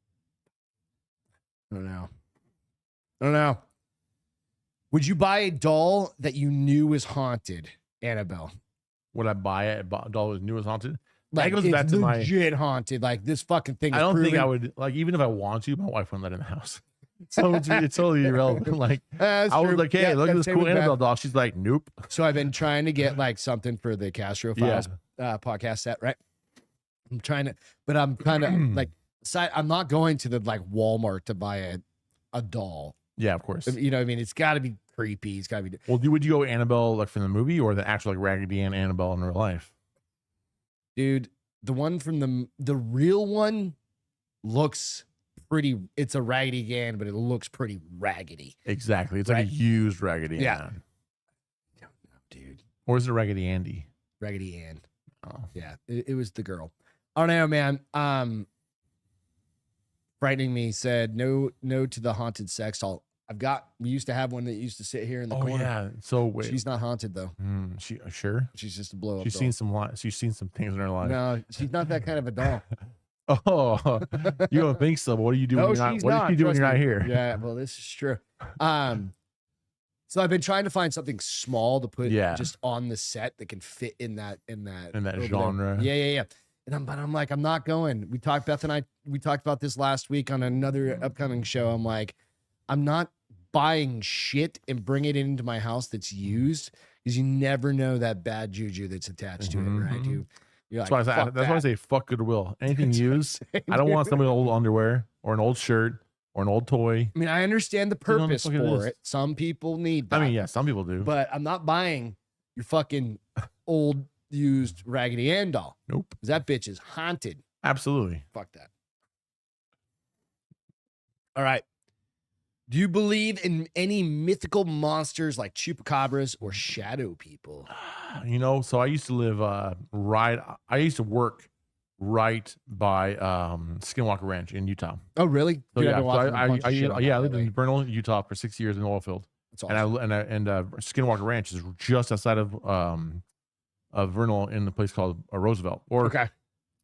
I don't know. Would you buy a doll that you knew was haunted, Annabelle?
Would I buy it? A doll was new as haunted?
Like
goes
it's
back to my-
legit haunted. Like this fucking thing.
I
is
don't think I
proven-
would like even if I want to. My wife wouldn't let it in the house, so it's totally irrelevant. Like
That's
I was
true.
like, hey,
Yeah,
look at
that's
this
same
cool
with
Annabelle
Beth.
doll. She's like, nope.
So I've been trying to get like something for the Castro Files podcast set, right? I'm trying to, but I'm kind of like, I'm not going to the like Walmart to buy a doll.
Yeah, of course.
You know what I mean? It's got to be creepy. It's got to be.
Well, would you go Annabelle like from the movie or the actual like Raggedy Ann Annabelle in real life?
Dude, the one from the real one looks pretty. It's a Raggedy Ann, but it looks pretty raggedy.
Exactly. It's like a used Raggedy
Yeah.
Ann.
I don't know, dude.
Or is it Raggedy Andy?
Raggedy Ann.
Oh.
Yeah, it was the girl. I don't know, man. Frightening me said no to the haunted sex doll. We used to have one that used to sit here in the corner.
Yeah. So wait.
She's not haunted though.
She sure?
She's just a blow up.
She's seen some things in her life.
No, she's not that kind of a doll.
Oh, you don't think so? But what do you do?
No,
when you're not,
she's
what
not.
do you do when
Trust
you're not
me.
here?
Yeah, well, this is true. So I've been trying to find something small to put just on the set that can fit in that
genre.
Yeah. But I'm like, I'm not going. Beth and I talked about this last week on another upcoming show. I'm like, I'm not buying shit and bring it into my house that's used, because you never know that bad juju that's attached to it, right? You're like,
that's why I say fuck Goodwill. Anything used. I don't want somebody's old underwear or an old shirt or an old toy.
I mean, I understand the purpose for it. Some people need that.
I mean, yeah, some people do.
But I'm not buying your fucking old used Raggedy Ann doll.
Nope.
Because that bitch is haunted.
Absolutely.
Fuck that. All right. Do you believe in any mythical monsters like chupacabras or shadow people?
So I used to live I used to work right by Skinwalker Ranch in Utah.
Oh, really?
So
Dude,
yeah, I lived
lately.
in Vernal, Utah for 6 years in the oil field.
That's awesome.
And Skinwalker Ranch is just outside of Vernal in a place called Roosevelt. Or
Okay.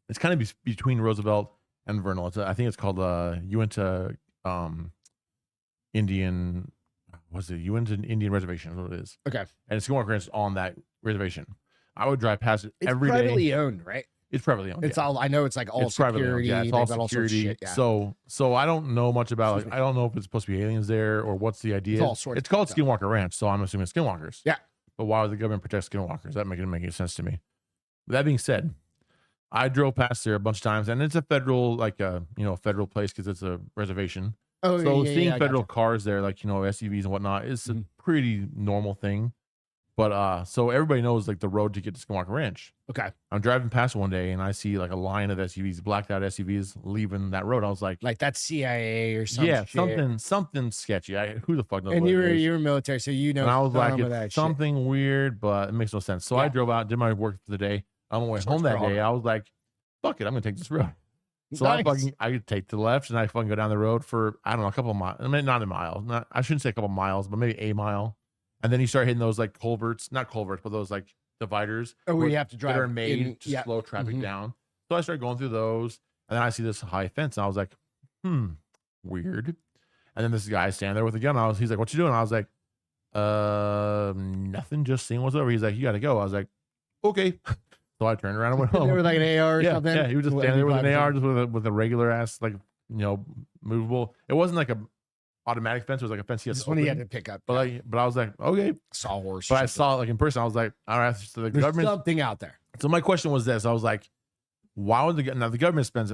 it's kind of between Roosevelt and Vernal. I think it's called Uinta Indian. Was it Uinta Indian Reservation? Is what it is.
Okay.
And Skinwalker Ranch is on that reservation. I would drive past it every day.
It's privately owned, right?
It's privately owned.
It's all. I know it's like all
it's privately owned.
security.
Yeah, it's all security.
Shit, yeah.
So I don't know much about. I don't know if it's supposed to be aliens there or what's the idea. It's called Skinwalker Ranch, so I'm assuming Skinwalkers.
Yeah. But
why would the government protect Skinwalkers? That doesn't make any sense to me. That being said, I drove past there a bunch of times, and it's a federal, federal place because it's a reservation.
Oh,
so
yeah,
seeing federal cars there, SUVs and whatnot, is a pretty normal thing. But so everybody knows the road to get to Skinwalker Ranch.
Okay.
I'm driving past one day and I see a line of SUVs, blacked out SUVs leaving that road. I was like that's
CIA or something.
Yeah, something sketchy. Who the fuck knows?
And you were military, so you know.
And I was like, it's something weird, but it makes no sense. So I drove out, did my work for the day. On my way home that day, I was like, fuck it, I'm gonna take this road. So I take to the left and I fucking go down the road for, I don't know, a couple of miles. I mean, not a mile. I shouldn't say a couple of miles, but maybe a mile. And then you start hitting those culverts, not culverts, but those dividers.
Oh, where you have to drive.
That are made to slow traffic down. So I started going through those, and then I see this high fence, and I was like, weird. And then this guy standing there with a gun. He's like, what you doing? I was like, nothing, just seeing what's over. He's like, you got to go. I was like, okay. So I turned around and went home.
They were like an AR or something?
Yeah, he was just standing there with an AR, just with a regular ass, movable. It wasn't like a automatic fence. It was like a fence he had
to had to pick up.
But I was like, okay.
Sawhorse.
But I saw it in person. I was like, all right. So the government,
something out there.
So my question was this. I was like, why would the government spends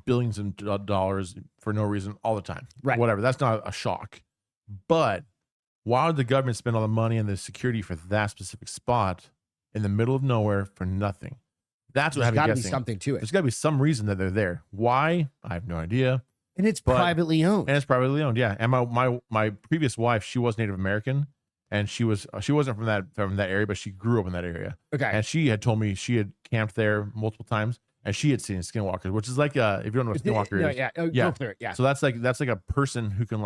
billions of dollars for no reason all the time.
Right.
Whatever. That's not a shock. But why would the government spend all the money and the security for that specific spot in the middle of nowhere for nothing? That's what I have
got to
guessing.
be something to it.
There's got to be some reason that they're there. Why? I have no idea.
And it's privately owned.
And it's privately owned, yeah. And my previous wife, she was Native American, and she wasn't from that area, but she grew up in that area.
Okay.
And she had told me she had camped there multiple times, and she had seen skinwalkers, which is like if you don't know what skinwalker is,
go through it, yeah.
So that's like a person who can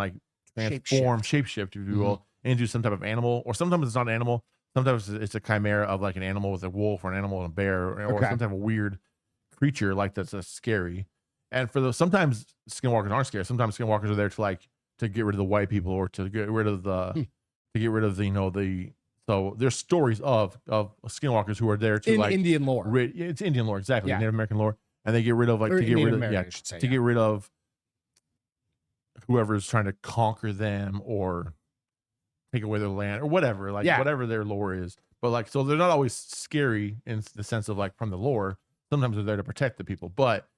transform, shapeshift, if you will, into some type of animal, or sometimes it's not an animal. Sometimes it's a chimera of an animal with a wolf, or an animal and a bear, or some type of weird creature that's scary. And for those, sometimes skinwalkers aren't scary. Sometimes skinwalkers are there to get rid of the white people, or to get rid of the so there's stories of skinwalkers who are there to
Indian lore.
It's Indian lore, exactly,
yeah.
Native American lore, and they get rid of get rid of whoever's trying to conquer them or take away their land or whatever, whatever their lore is. But so they're not always scary in the sense of from the lore. Sometimes they're there to protect the people, but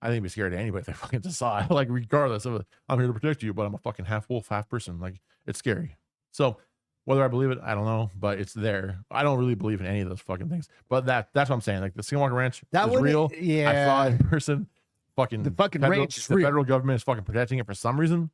I think it'd be scary to anybody if they fucking decide, regardless of I'm here to protect you, but I'm a fucking half wolf, half person. It's scary. So Whether I believe it, I don't know, but it's there. I don't really believe in any of those fucking things. But that's what I'm saying. Like the Skinwalker Ranch is real.
Yeah.
I saw it in person.
The fucking ranch is
the
real.
federal government is fucking protecting it for some reason.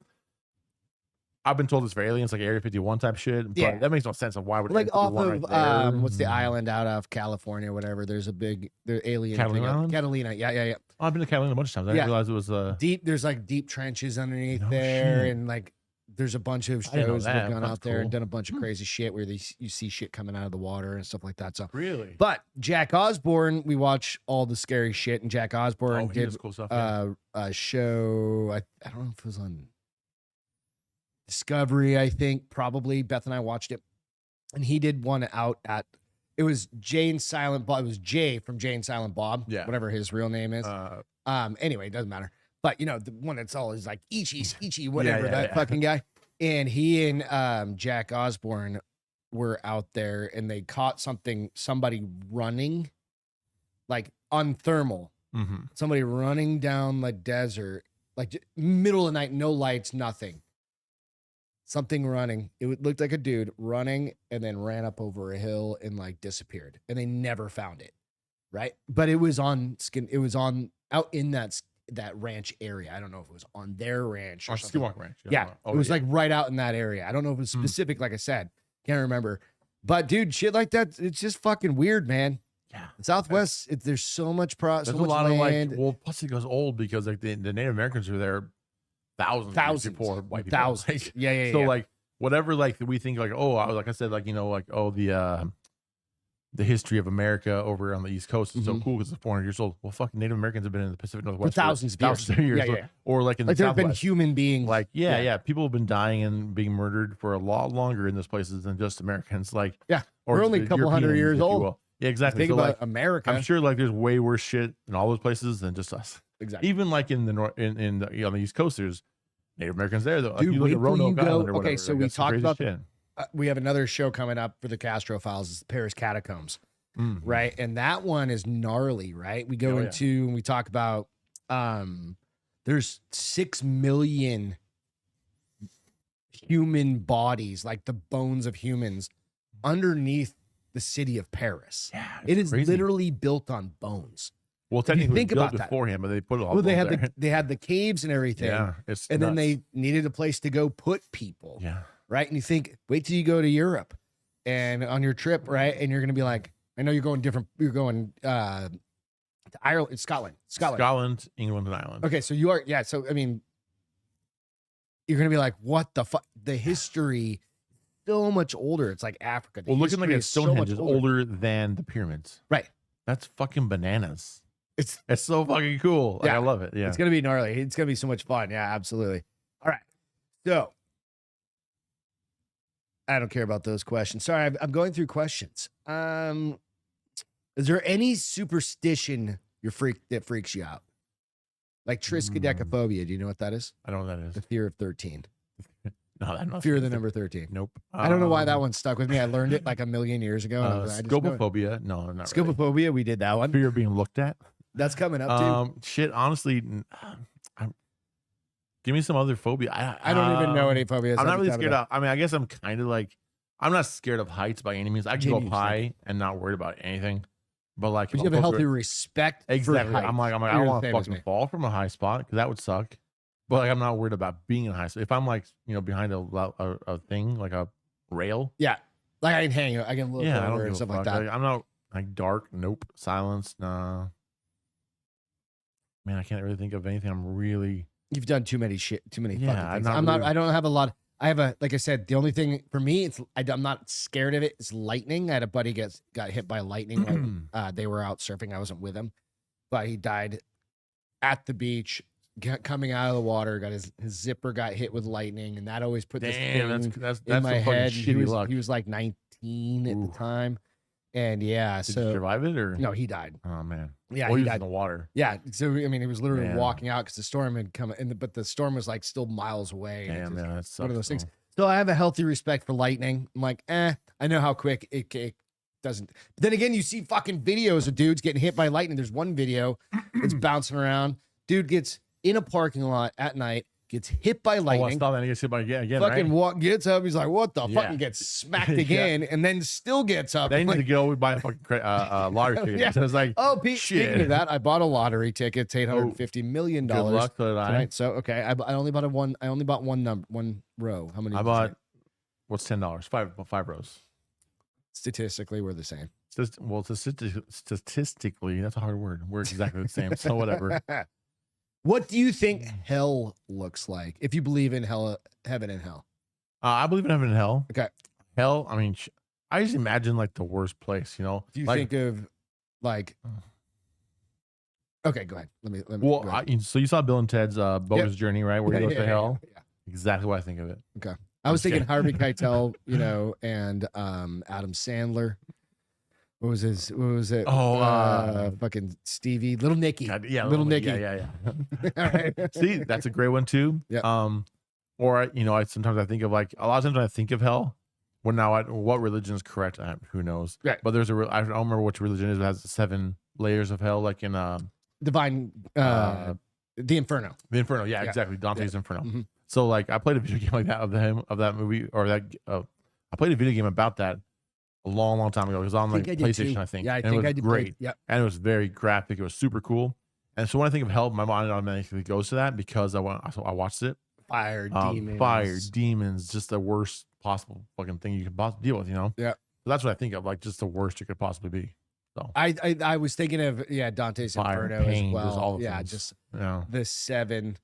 I've been told it's for aliens, like Area 51 type shit. But that makes no sense of why would
like off of
right
what's the island out of California, whatever. There's a big alien
Catalina Island?
Catalina. Yeah.
Oh, I've been to Catalina a bunch of times. I didn't realize it was
deep. There's like deep trenches underneath there, and like there's a bunch of shows that have gone out there and done a bunch of crazy shit where you see shit coming out of the water and stuff like that. So
really,
but Jack Osborne, we watch all the scary shit, and Jack Osborne did
cool stuff,
a show. I don't know if it was on Discovery, I think, probably. Beth and I watched it, and he did one out at, it was Jay and Silent Bob. It was Jay from Jay and Silent Bob, whatever his real name is. Anyway, it doesn't matter. But you know, the one that's all is like Ichi, whatever, that fucking guy. And he and Jack Osborne were out there, and they caught somebody running, like on thermal. Somebody running down the desert, like middle of the night, no lights, nothing. Something running. It looked like a dude running and then ran up over a hill and like disappeared. And they never found it. Right. But it was on out in that ranch area. I don't know if it was on their ranch or something.
Skinwalker Ranch.
Yeah. It was like right out in that area. I don't know if it was specific, like I said. Can't remember. But dude, shit like that, it's just fucking weird, man. Yeah. Southwest, there's so much
there's a lot land. Of like, plus it goes old because like the Native Americans were there thousands before white people.
Thousands. Yeah.
So like whatever, like we think like, oh, like I said, like, you know, like, oh, the history of America over on the East Coast is so cool because it's 400 years old. Well, fucking Native Americans have been in the Pacific Northwest
for thousands of years.
Yeah. Or like in the
there have
Southwest.
been human beings.
Like, people have been dying and being murdered for a lot longer in those places than just Americans. Like,
we're only a couple hundred years old.
Yeah, exactly.
Think
so
about
like,
America.
I'm sure like there's way worse shit in all those places than just us.
Exactly.
Even like in the north, on the East Coast, there's Native Americans there though.
Dude,
you look at Roanoke Island or whatever.
Okay, so we talked about we have another show coming up for the Castro Files, Paris Catacombs, right? And that one is gnarly, right? We go and we talk about there's 6 million human bodies, like the bones of humans, underneath the city of Paris. Yeah, it is literally built on bones.
Well, technically, think about that beforehand, but they put it all.
Well, they had the caves and everything. Yeah, and then they needed a place to go put people.
Yeah,
right. And you think, wait till you go to Europe, and on your trip, right? And you're gonna be like, I know you're going different. You're going to Ireland, Scotland,
England, and Ireland.
Okay, so you are. Yeah. So I mean, you're gonna be like, what the fuck? The history. So much older. It's like Africa.
Well, looking like a Stonehenge is older than the pyramids.
Right.
That's fucking bananas. It's so fucking cool. Like, I love it. Yeah.
It's going to be gnarly. It's going to be so much fun. Yeah, absolutely. All right. So I don't care about those questions. Sorry, I'm going through questions. Is there any superstition that freaks you out? Like triskaidekaphobia. Do you know what that is?
I don't know what that is.
The fear of 13.
No, I'm not.
Fear of the number 13.
Nope.
I don't know why that one stuck with me. I learned it like a million years ago.
Scopophobia. No, not
Scopophobia.
Really.
We did that one.
Fear of being looked at.
That's coming up too.
Shit. Honestly, give me some other phobia.
I don't even know any phobias.
I'm not really scared of. I mean, I guess I'm kind of like, I'm not scared of heights by any means. I can go up high and not worried about anything. But like,
you have a healthy respect.
Exactly.
For height.
I'm like, I don't want to fucking fall from a high spot because that would suck. But like, I'm not worried about being in a high spot. If I'm like, you know, behind a thing like a rail.
Yeah. Like I can hang. I can look over and stuff like that.
Like, I'm not like dark. Nope. Silence. Nah. Man, I can't really think of anything.
You've done too many fucking things. I don't have a lot. Like I said, the only thing for me, I'm not scared of it. It's lightning. I had a buddy got hit by lightning. They were out surfing. I wasn't with him, but he died at the beach, coming out of the water. Got his zipper got hit with lightning, and that always put this thing in my head. He was like 19 at the time. And
Did you survive it or
no? He died.
Oh man.
Yeah,
he died in the water.
Yeah. So I mean, he was literally walking out because the storm had come, but the storm was like still miles away.
Damn, that's
one of those things. So I have a healthy respect for lightning. I'm like, I know how quick it doesn't. But then again, you see fucking videos of dudes getting hit by lightning. There's one video that's bouncing around. Dude gets in a parking lot at night, gets hit by
Oh, I
lightning.
thought that he gets hit by again,
Fucking
right?
gets up. He's like, "What the fuck?"
Yeah.
And gets smacked again, and then still gets up.
They need
Like,
to go buy a fucking lottery ticket.
Yeah.
So it's like,
oh, Pete,
shit.
speaking of that, I bought a lottery ticket. It's $850 million.
Good luck to that.
Tonight. So okay, I only bought one row. How many?
I
did you
bought.
say?
What's $10? Five rows.
Statistically, we're the same.
Well, statistically, that's a hard word. We're exactly the same. So whatever.
What do you think hell looks like? If you believe in hell, heaven and hell.
I believe in heaven and hell.
Okay.
Hell. I mean, I just imagine like the worst place. You know.
Do you
like,
think of like? Okay, go ahead. Let me.
Well,
go ahead.
so you saw Bill and Ted's bogus journey, right? Where he goes to hell.
Yeah.
Exactly what I think of it.
Okay. I was thinking Harvey Keitel, and Adam Sandler. What was it?
Oh,
fucking Stevie, Little Nicky.
God, yeah,
Little Nicky.
Yeah.
All right.
See, that's a great one too.
Yeah.
Or sometimes I think of like a lot of times when I think of hell. Well, now what religion is correct? Who knows?
Right.
But there's I don't remember which religion it is. It has 7 layers of hell, like in
Divine, the Inferno.
the Inferno. Yeah, exactly. Dante's Inferno.
Mm-hmm.
So like I played a video game like that of that movie, or that I played a video game about that a long time ago. It was on like PlayStation, I think.
Yeah, I
and
think
it was
I did.
Great.
Yeah.
And it was very graphic. It was super cool. And so when I think of hell, my mind automatically goes to that because I watched it.
Fire demons,
just the worst possible fucking thing you could possibly deal with, you know?
Yeah.
So that's what I think of, like just the worst it could possibly be. So
I was thinking of Dante's
fire,
Inferno
pain,
as well.
just all the
Yeah,
things.
just
Yeah.
the 7.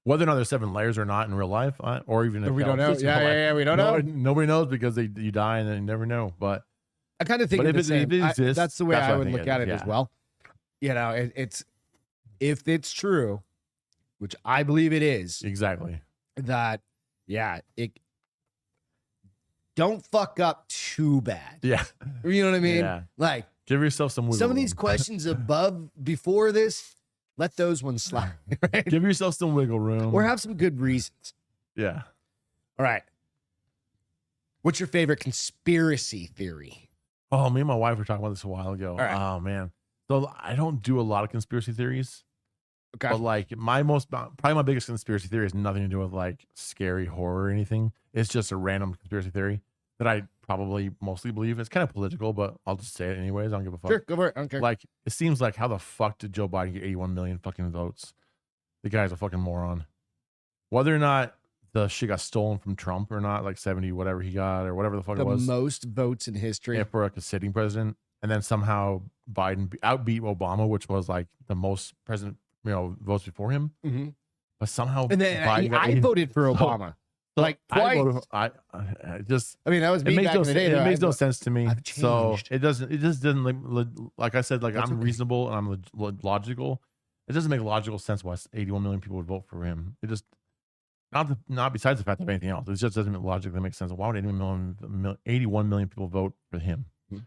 Whether or not there's 7 layers or not in real life, or even if
We don't know.
hell exists in real life,
Yeah, we don't know.
Nobody knows because you die and then you never know. But
I kind of think
But
of the
if it
same.
exists,
that's the way
that's
I
what I
would
think
look
it
at
is,
it as
yeah.
well. It's if it's true, which I believe it is,
exactly.
that it don't fuck up too bad.
Yeah.
You know what I mean?
Yeah.
Like
Give yourself some wiggle
some of these
room.
questions before this, let those ones slide. Right?
Give yourself some wiggle room.
Or have some good reasons.
Yeah.
All right. What's your favorite conspiracy theory?
Oh, me and my wife were talking about this a while ago.
right.
Oh man. So I don't do a lot of conspiracy theories.
Okay.
But like probably my biggest conspiracy theory has nothing to do with like scary horror or anything. It's just a random conspiracy theory that I probably mostly believe. It's kind of political, but I'll just say it anyways. I don't give a fuck.
Sure, go for it. I don't care.
Like it seems like how the fuck did Joe Biden get 81 million fucking votes? The guy's a fucking moron. Whether or not the shit got stolen from Trump or not, like 70 whatever he got or whatever the fuck
the
it was.
most votes in history.
For like a sitting president, and then somehow Biden outbeat Obama, which was like the most president votes before him.
Mm-hmm.
But somehow
And then
Biden got
I
80
voted for Obama. Like twice.
I just
I mean, that was
it
me
makes
back
no
in the day.
it makes no sense to me.
I've
So
changed.
it just doesn't like I said, like
That's
I'm
okay.
reasonable and I'm logical. It doesn't make logical sense why 81 million people would vote for him. It just not besides the fact of anything else. It just doesn't logically make sense. Why would 81 million people vote for him?
Hmm.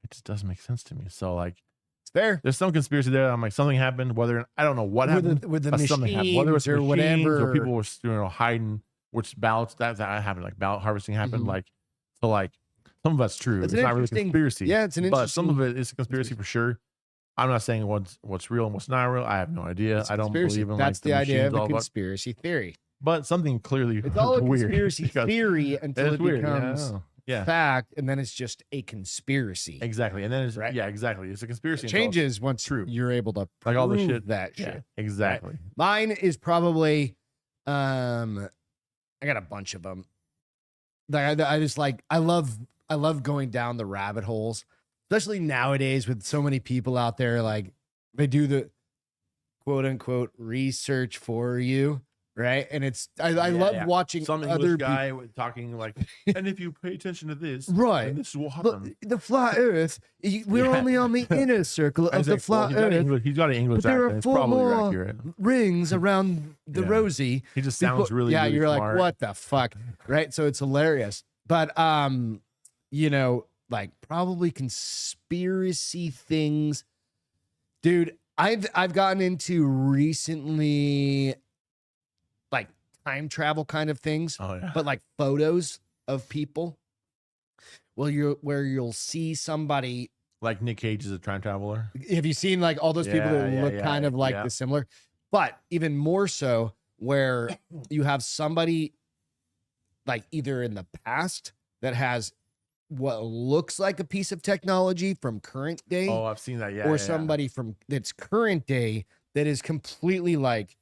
It just doesn't make sense to me. So like,
It's fair.
there's some conspiracy there. I'm like, something happened. Whether I don't know what happened.
With the
but something happened. Whether it was
machines or
machines
whatever.
or people were hiding which ballots that happened. Like ballot harvesting happened.
Mhm.
Like so like some of that's true.
That's
It's
an
not really a
interesting-
conspiracy.
Yeah, it's an
but some of
interesting
it is a conspiracy for sure. I'm not saying what's real and what's not real. I have no idea.
It's
I don't
conspiracy.
believe in
That's
like
the idea of
machines,
a
all that.
conspiracy theory.
But something clearly
It's all a
weird
conspiracy
because
theory until
it's
it
weird.
becomes
Yeah.
fact, and then it's just a conspiracy.
Exactly. And then it's
Right.
yeah, exactly. It's a conspiracy.
It
until it's
changes once
true.
you're able to
Like all the
prove
shit.
that
Yeah,
shit.
exactly.
Mine is probably, I got a bunch of them. I just like I love going down the rabbit holes, especially nowadays with so many people out there. Like they do the quote unquote research for you, right? And it's I love watching
Some
other
English
people.
guy talking like, and if you pay attention to this,
Right.
then this will
But
happen.
the flat Earth, we're
Yeah.
only on the inner circle
I
of
was
the
like, well,
flat Earth.
he's got an English
But there are
accent. It's
4
probably
more
accurate.
rings around the
Yeah.
rosy.
He just sounds
Before-
really,
yeah,
really
you're
smart.
like, what the fuck, right? So it's hilarious. But like probably conspiracy things, dude. I've gotten into recently, like time travel kind of things,
Oh yeah.
but like photos of people. Well, where you'll see somebody.
Like Nick Cage is a time traveler.
Have you seen like all those people that
Yeah,
look
yeah,
kind of like
yeah.
the similar? But even more so, where you have somebody like either in the past that has what looks like a piece of technology from current day,
Oh, I've seen that. Yeah.
or somebody from that's current day that is completely like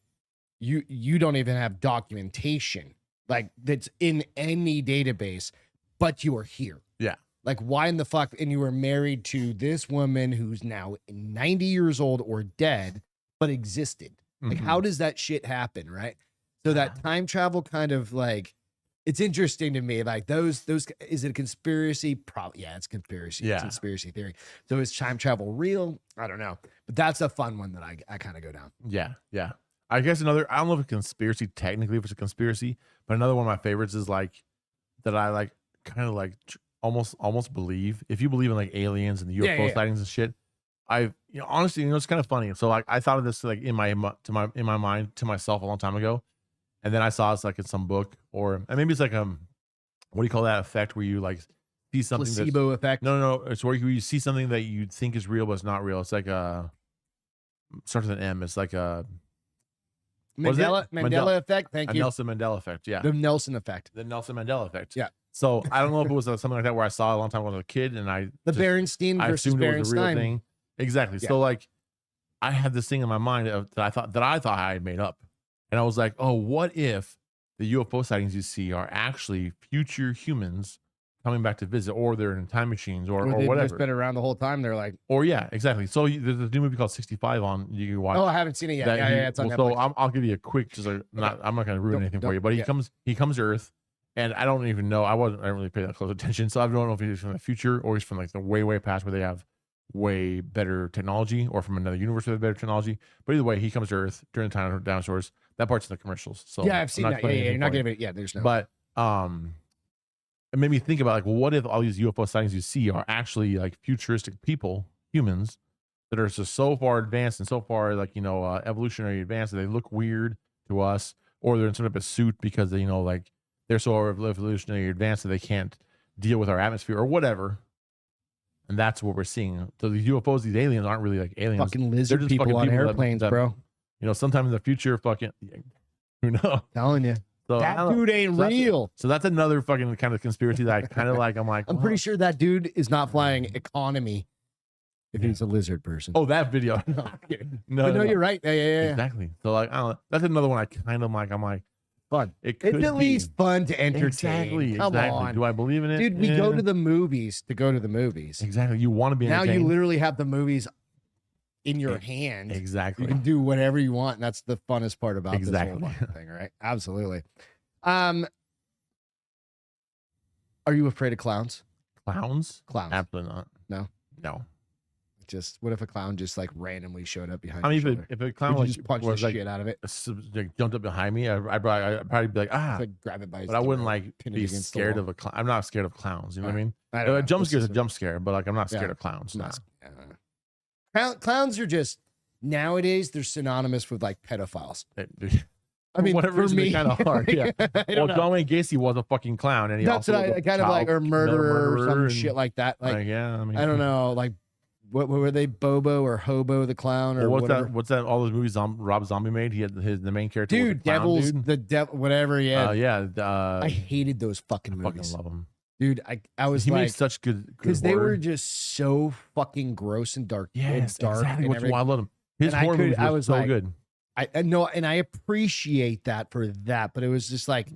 you don't even have documentation like that's in any database, but you are here.
Yeah.
Like, why in the fuck? And you were married to this woman who's now 90 years old or dead, but existed. Like, how does that shit happen, right? So that time travel kind of like, it's interesting to me. Like those, is it a conspiracy? Probably, yeah, it's conspiracy.
Yeah.
It's conspiracy theory. So is time travel real? I don't know, but that's a fun one that I kind of go down.
Yeah. Yeah. I guess I don't know if it's a conspiracy technically, if it's a conspiracy, but another one of my favorites is like that I like kind of like almost believe. If you believe in like aliens and the UFO sightings and shit, honestly, it's kind of funny. So like I thought of this like in my mind to myself a long time ago, and then I saw it's like in some book and maybe it's like what do you call that effect where you like see something
placebo effect?
No, it's where you see something that you think is real but it's not real. It's like starts with an M. It's like a
Mandela effect. Thank you.
Nelson Mandela effect. Yeah.
The Nelson effect.
The Nelson Mandela effect.
Yeah.
So I don't know if it was something like that where I saw it a long time ago when I was a kid and
the Berenstein versus
assumed it was a real
Berenstein
thing. Exactly.
Yeah.
So like I had this thing in my mind that I thought I had made up. And I was like, oh, what if the UFO sightings you see are actually future humans coming back to visit, or they're in time machines or
they've
whatever.
just been around the whole time. They're like,
or yeah, exactly. So there's a new movie called 65 on you can watch.
oh, I haven't seen it yet. Yeah, it's on Netflix.
So I'll give you a quick, just like I'm not going to ruin anything for you, but he comes to Earth, and I don't even know. I didn't really pay that close attention, so I don't know if he's from the future or he's from like the way past where they have way better technology, or from another universe with better technology. But either way, he comes to Earth during the time of dinosaurs. That part's in the commercials. So
yeah, I've seen that. Yeah, you're not giving it. Yeah, there's no.
But it made me think about like, well, what if all these UFO sightings you see are actually like futuristic people, humans, that are just so far advanced and so far like evolutionary advanced that they look weird to us, or they're in some type of suit because they like they're so evolutionary advanced that they can't deal with our atmosphere or whatever. And that's what we're seeing. So the UFOs, these aliens aren't really like aliens.
Fucking lizard people on airplanes, bro.
Sometime in the future, fucking who knows?
Telling you.
So
that dude ain't real.
So that's another fucking kind of conspiracy that I kind of like. I'm
pretty sure that dude is not flying economy if he's a lizard person.
Oh, that video.
No, you're right. Yeah.
Exactly. So like, I don't know. That's another one I kind of like. I'm like,
fun.
It's
at least fun to entertain.
Exactly.
Come on.
Do I believe in it?
Dude, we go to the movies to go to the movies.
Exactly. You want to be
now
entertained.
You literally have the movies in your hand.
Exactly.
You can do whatever you want, and that's the funnest part about this whole thing, right? Absolutely. Are you afraid of clowns?
Clowns?
Clowns.
Absolutely not. No.
Just what if a clown just like randomly showed up behind?
I mean, if a clown
would
like,
you just punch the shit out of it,
like jumped up behind me, I'd probably be like,
like grab it by his
but I wouldn't like
pin it
be
against the
scared
wall.
of a clown. I'm not scared of clowns. You know what I mean?
I don't know.
A jump scare is a jump scare, but like I'm not scared
Yeah.
of clowns.
Not- Clowns are just nowadays they're synonymous with like pedophiles. I mean,
whatever
for
reason,
me,
kind of hard. Yeah. Well, John Wayne Gacy was a fucking clown, and he
that's
also
what
was
I
a
kind of like, or murderer or some shit like that. Like,
yeah, I mean,
I don't know, like what were they, Bobo or Hobo the clown or
what's
whatever?
that? What's that? All those movies Rob Zombie made. He had the main character.
Dude,
was a clown,
Devils,
dude.
the devil, whatever. Yeah,
yeah.
I hated those fucking
I
movies.
fucking love them.
Dude, I was
He
like,
made such good
because they
horror.
were just so fucking gross and dark.
Yes,
and dark
exactly.
and
Which is why I love him. His
And
horror movies
I
were
was
so
like,
good.
I know, and I appreciate that for that, but it was just like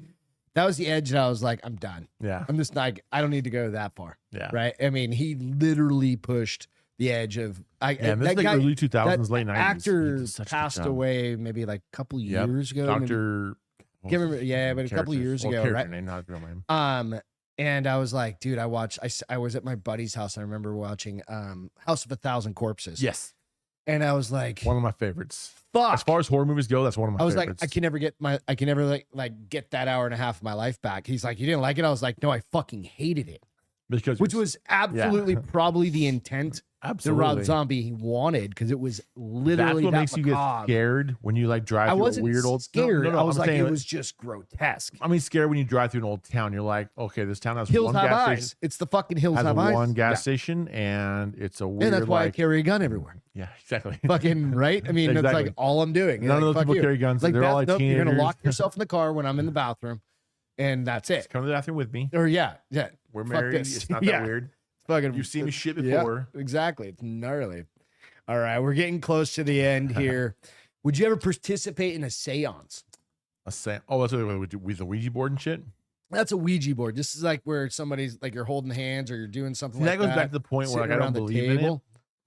that was the edge that I was like, I'm done.
Yeah,
I'm just like, I don't need to go that far.
yeah.
Right? I mean, he literally pushed the edge of
And this
that
is like
guy,
early 2000s, late 90s.
actor passed away maybe like a couple years ago. I mean,
Doctor.
can't remember. Yeah, but a couple years ago, right?
Name, not real name.
And I was like, dude, I was at my buddy's house. I remember watching House of a Thousand Corpses.
Yes,
and I was like,
one of my favorites.
fuck.
As far as horror movies go, that's one of my.
I was
favorites.
like, I can never like get that hour and a half of my life back. He's like, you didn't like it? I was like, no, I fucking hated it.
because
Which was absolutely probably the intent
Absolutely.
Rob Zombie wanted, because it was literally
That's what
that
makes you get
macabre.
scared when you like drive
I
through
wasn't
a weird old.
scared. I was
I'm
like,
saying,
it was just grotesque.
I mean, scared when you drive through an old town. You're like, okay, this town has
Hills
one
Have
gas
Eyes.
station.
It's the fucking Hills
Has
Have Eyes.
one gas
Yeah.
station, and it's a weird.
And that's why I
like,
carry a gun everywhere.
yeah, exactly.
Fucking right. I mean, that's
Exactly.
like all I'm doing.
None
Like,
of those
fuck
people
you.
carry guns.
Like,
They're all
Beth,
like
nope, you're gonna
teenagers.
lock yourself in the car when I'm in the bathroom, and that's it.
Come to the bathroom with me.
Or yeah.
We're
Fuck
married.
this.
It's not
Yeah.
that weird.
Fucking.
You've seen me shit
Yeah,
before.
exactly. It's gnarly. All right, we're getting close to the end here. Would you ever participate in a seance?
That's what with the Ouija board and shit.
That's a Ouija board. This is like where somebody's like you're holding hands or you're doing something
See,
like
that
that.
goes back to the point where like, I don't believe in it.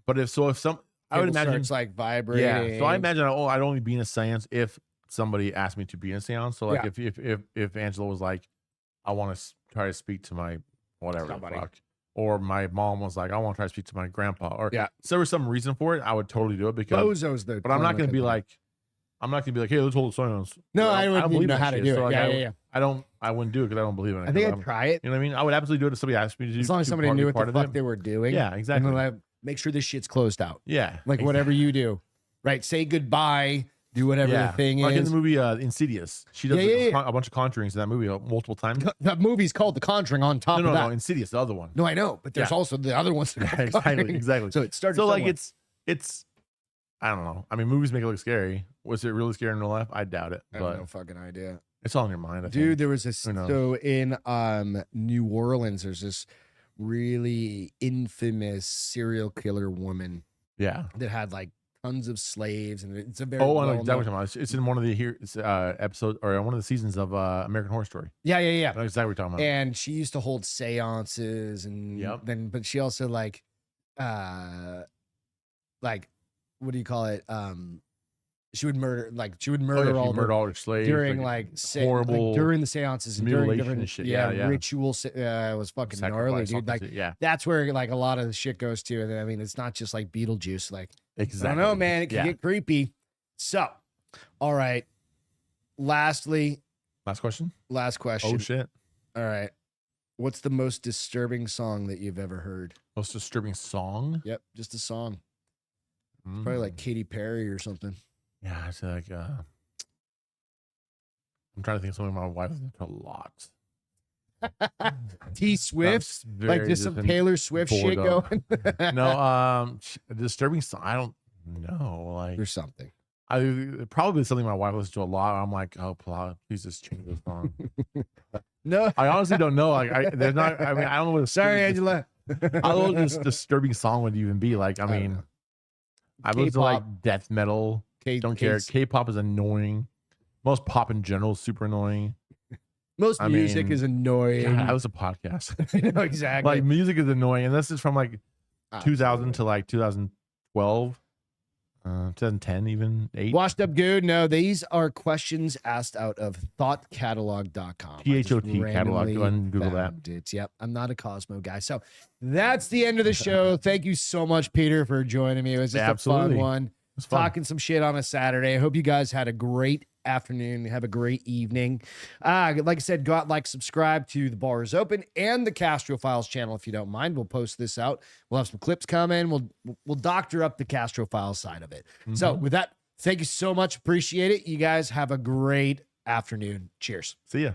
But if some, I would imagine
it's like vibrating.
Yeah. So I imagine I'd only be in a seance if somebody asked me to be in a seance. So like if Angela was like, I want to try to speak to my whatever the
Somebody.
fuck, or my mom was like, I want to try to speak to my grandpa, or
Yeah.
so there was some reason for it, I would totally do it because.
Bozo's the.
But I'm not
going
gonna be like, hey, let's hold a seance.
No,
I
I wouldn't
believe
even know
that
how to
shit.
do
So,
it.
like,
Yeah.
I wouldn't do it because I don't believe in it.
I think
'cause
I'd try it
you know what I mean? I would absolutely do it if somebody asked me to do.
as long as somebody knew what the fuck they were doing.
Yeah, exactly.
And then like, make sure this shit's closed out.
Yeah,
Like whatever you do, right? Say goodbye. Do whatever the thing
like
is.
in the movie Insidious. She does a bunch of conjurings in that movie multiple times.
That movie's called The Conjuring. On top of that,
No, Insidious, the other one.
No, I know, but there's also the other ones.
Yeah, exactly.
So it started.
So like
somewhere.
it's I don't know. I mean, movies make it look scary. Was it really scary in real life? I doubt it.
I
But
have no fucking idea.
it's all in your mind. I
Dude,
think.
there was this.
Who knows?
So in New Orleans, there's this really infamous serial killer woman
Yeah.
that had like tons of slaves, and it's a very
Oh, I know
well-known-
exactly what you're talking about. It's in one of the episodes or one of the seasons of American Horror Story.
Yeah.
I know exactly what you're talking about.
And she used to hold seances, and
Yep.
then, but she also like what do you call it? She would murder, all
murder all her slaves
during
horrible
during the seances and during
mutilation
different
and shit. Yeah.
ritual. It was fucking gnarly,
Sacrifice,
dude. Like
something, yeah,
that's where like a lot of the shit goes to. And I mean, it's not just like Beetlejuice. Like
exactly.
I don't know, man. It can
Yeah.
get creepy. So, all right. Lastly,
Last question. Oh shit.
All right. What's the most disturbing song that you've ever heard?
Most disturbing song.
Yep, just a song. Probably like Katy Perry or something.
Yeah, I say like I'm trying to think of something my wife listens to a lot.
T Swift, like just some Taylor Swift shit
bored
going.
No, disturbing song. I don't know. Like
There's something.
probably something my wife listens to a lot. I'm like, oh, please just change the song.
No,
I honestly don't know. Like, there's not. I mean, I don't know what.
sorry, Angela.
I don't know what this disturbing song would even be. Like, I mean, I listen to like death metal. Don't care. K-pop is annoying. Most pop in general is super annoying.
Most music is annoying.
God, that was a podcast.
I know exactly.
Like music is annoying, and this is from like 2000 to like 2012, 2010, even 8.
Washed Up Good. No, these are questions asked out of thoughtcatalog.com.
THOT catalog. Go ahead and Google that.
It. Yep. I'm not a Cosmo guy. So that's the end of the show. Thank you so much, Peter, for joining me. It was just a fun one.
It's fun.
Talking some shit on a Saturday. I hope you guys had a great afternoon. Have a great evening. Like I said, go out, subscribe to The Bar is Open and the Castro Files channel if you don't mind. We'll post this out. We'll have some clips coming. We'll doctor up the Castro Files side of it. So with that, thank you so much. Appreciate it. You guys have a great afternoon. Cheers.
See ya.